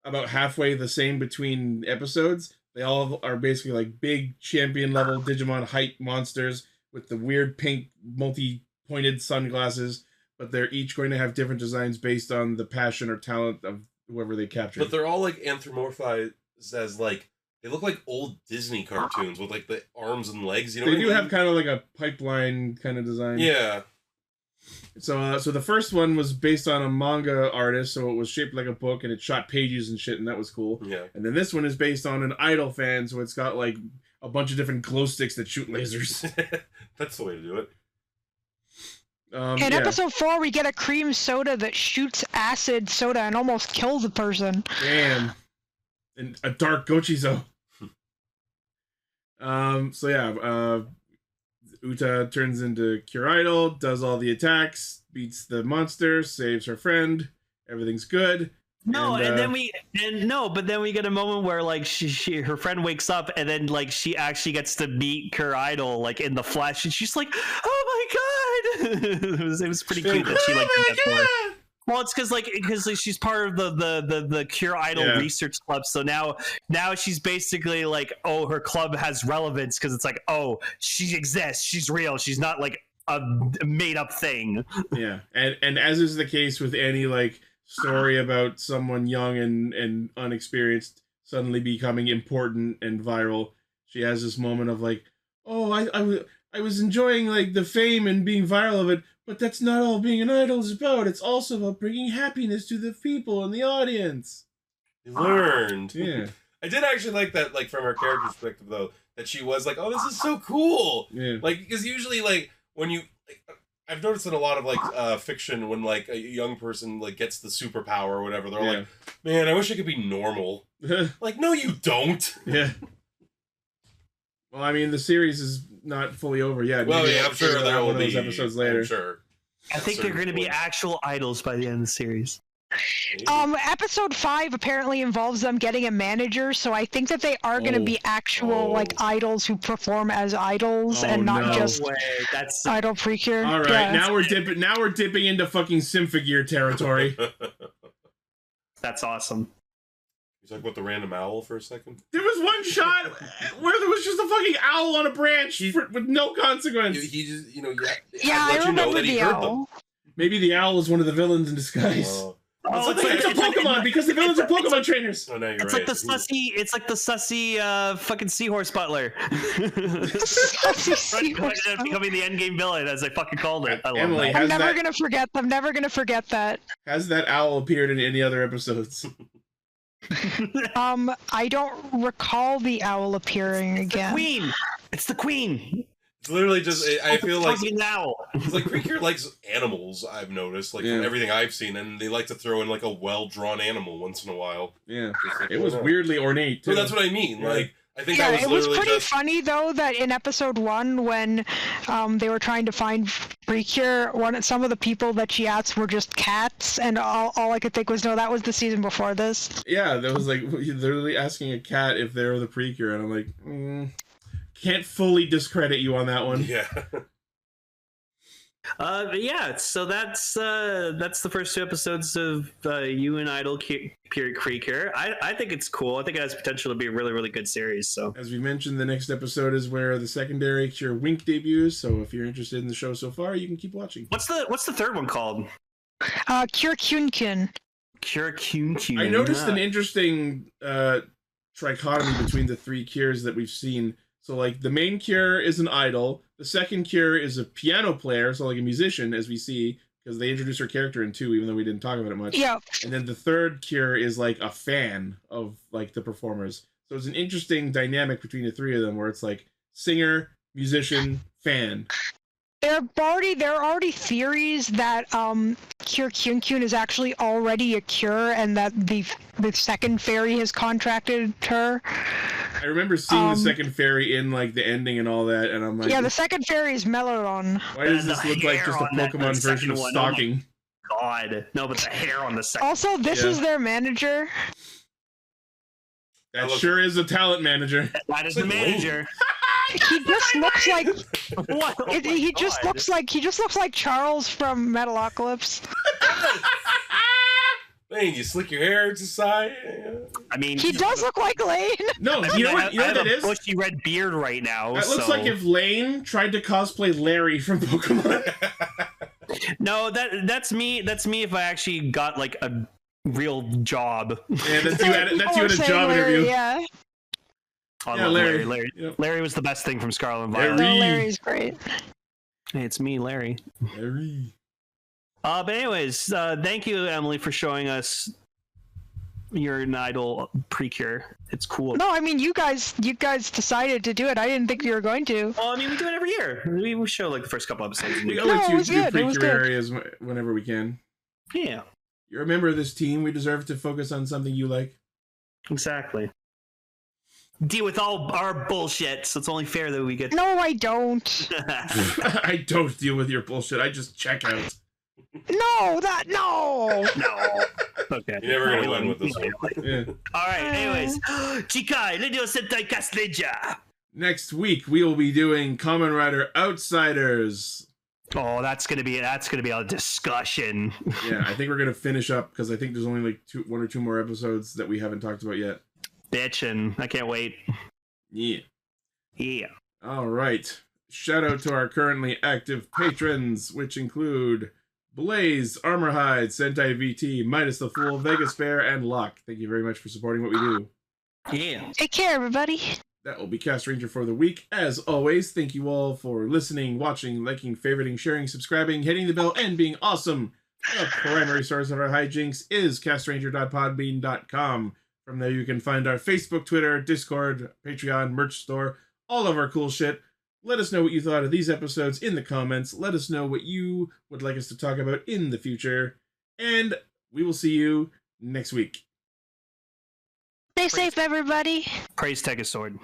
about halfway the same between episodes. They all are basically like big champion level Digimon height monsters with the weird pink multi-pointed sunglasses. but they're each going to have different designs based on the passion or talent of whoever they capture. But they're all like anthropomorphized as like they look like old Disney cartoons with like the arms and legs. You know, they do have kind of like a pipeline kind of design. Yeah. So the first one was based on a manga artist, so it was shaped like a book and it shot pages and shit, and that was cool. Yeah. And then this one is based on an Idol fan, so it's got like a bunch of different glow sticks that shoot lasers. That's the way to do it. In episode 4, we get a cream soda that shoots acid soda and almost kills a person. Damn. And a dark Gochizo. Uta turns into Cure Idol, does all the attacks, beats the monster, saves her friend. Everything's good. But then we get a moment where like her friend wakes up and then like she actually gets to meet Cure Idol like in the flesh, and she's like, "Oh my god!" it was pretty cute that she like did that for her. Well, it's because she's part of the Cure Idol research club. So now she's basically like, oh, her club has relevance because it's like, oh, she exists, she's real, she's not like a made up thing. Yeah, and as is the case with any like story about someone young and unexperienced suddenly becoming important and viral, she has this moment of like, oh, I was enjoying like the fame and being viral of it. But that's not all being an idol is about. It's also about bringing happiness to the people in the audience. You learned. Yeah. I did actually like that, like, from her character perspective, though, that she was like, oh, this is so cool. Yeah. Like, because usually, like, when you... Like, I've noticed in a lot of, like, fiction, when, like, a young person, like, gets the superpower or whatever, they're like, man, I wish I could be normal. Like, no, you don't. Yeah. Well, I mean, the series is not fully over yet. Well, yeah, I'm sure there will be those episodes later. I'm sure. I think they're going to be actual idols by the end of the series. Episode 5 apparently involves them getting a manager, so I think that they are going to be actual like idols who perform as idols and not just Idol Precure. All right, now we're dipping into fucking Symphogear territory. That's awesome. You talk about the random owl for a second? There was one shot where there was just a fucking owl on a branch with no consequence. He just, you know, I remember the owl. Maybe the owl is one of the villains in disguise. It's a Pokemon because the villains are Pokemon trainers. Oh, no, it's right. It's like the sussy fucking seahorse butler. Sussy seahorse butler. Becoming the endgame villain, as they fucking called it. I love Emily, that. I'm never gonna forget that. Has that owl appeared in any other episodes? I don't recall the owl appearing again. It's the queen. It's literally just, I feel like owl. It's like Precure likes animals, I've noticed, like from everything I've seen, and they like to throw in like a well-drawn animal once in a while. Yeah, like, it was weirdly ornate too. So that's what I mean. Yeah. Like, I think it was pretty funny though that in episode 1 when they were trying to find Precure, some of the people that she asked were just cats, and all I could think was, no, that was the season before this. Yeah, that was like literally asking a cat if they were the Precure, and I'm like, can't fully discredit you on that one. Yeah. So that's the first 2 episodes of You and Idol Precure. I think it's cool. I think it has potential to be a really, really good series. So as we mentioned, the next episode is where the secondary Cure Wink debuts. So if you're interested in the show so far, you can keep watching. What's the third one called? Cure Kyunkin. Cure Kyunkin. I noticed an interesting trichotomy between the 3 cures that we've seen. So, like, the main cure is an idol. The second cure is a piano player, so like a musician, as we see, because they introduced her character in 2, even though we didn't talk about it much. Yeah. And then the third cure is, like, a fan of, like, the performers. So it's an interesting dynamic between the 3 of them, where it's, like, singer, musician, fan. There are already theories that Cure Kyunkyun is actually already a cure, and that the second fairy has contracted her. I remember seeing the second fairy in like the ending and all that, and I'm like, yeah, the second fairy is Melodon. Why does this look like just a Pokemon version of Stalking? Oh God, no, but the hair on the second. Also, this is their manager. That sure is a talent manager. That is the manager. He just looks like he just looks like Charles from Metalocalypse. Lane, you slick your hair to the side. I mean, he does look like Lane. No, you know what that is? Bushy red beard right now. That looks like if Lane tried to cosplay Larry from Pokemon. No, that's me. That's me if I actually got like a real job. Yeah, that's you at a job interview. Yeah. I love Larry. Larry. Yep. Larry was the best thing from Scarlet and Violet. No, Larry's great. Hey, it's me, Larry. Larry. But anyways, thank you, Emily, for showing us your Idol Precure. It's cool. No, I mean you guys decided to do it. I didn't think you were going to. Well, I mean, we do it every year. We show like the first couple episodes. We No, always it was do good. It was good. Precurary whenever we can. Yeah, You're a member of this team. We deserve to focus on something you like. exactly. Deal with all our bullshit, so it's only fair that we get. No, I don't. I don't deal with your bullshit. I just check out. No. No. Okay. You're never gonna win with this one. Yeah. All right. Anyways, Chikai, Radio Sentai Castranger. Next week we will be doing Kamen Rider Outsiders. Oh, that's gonna be a discussion. Yeah, I think we're gonna finish up because I think there's only like one or two more episodes that we haven't talked about yet. Bitchin'. I can't wait. Yeah. Yeah. All right. Shout out to our currently active patrons, which include Blaze, Armorhide, Sentai VT, Midas the Fool, Vegas Bear, and Locke. Thank you very much for supporting what we do. Yeah. Take care, everybody. That will be Castranger for the week. As always, thank you all for listening, watching, liking, favoriting, sharing, subscribing, hitting the bell, and being awesome. The primary source of our hijinks is castranger.podbean.com. From there, you can find our Facebook, Twitter, Discord, Patreon, merch store, all of our cool shit. Let us know what you thought of these episodes in the comments. Let us know what you would like us to talk about in the future. And we will see you next week. Stay safe, everybody. Praise Sword.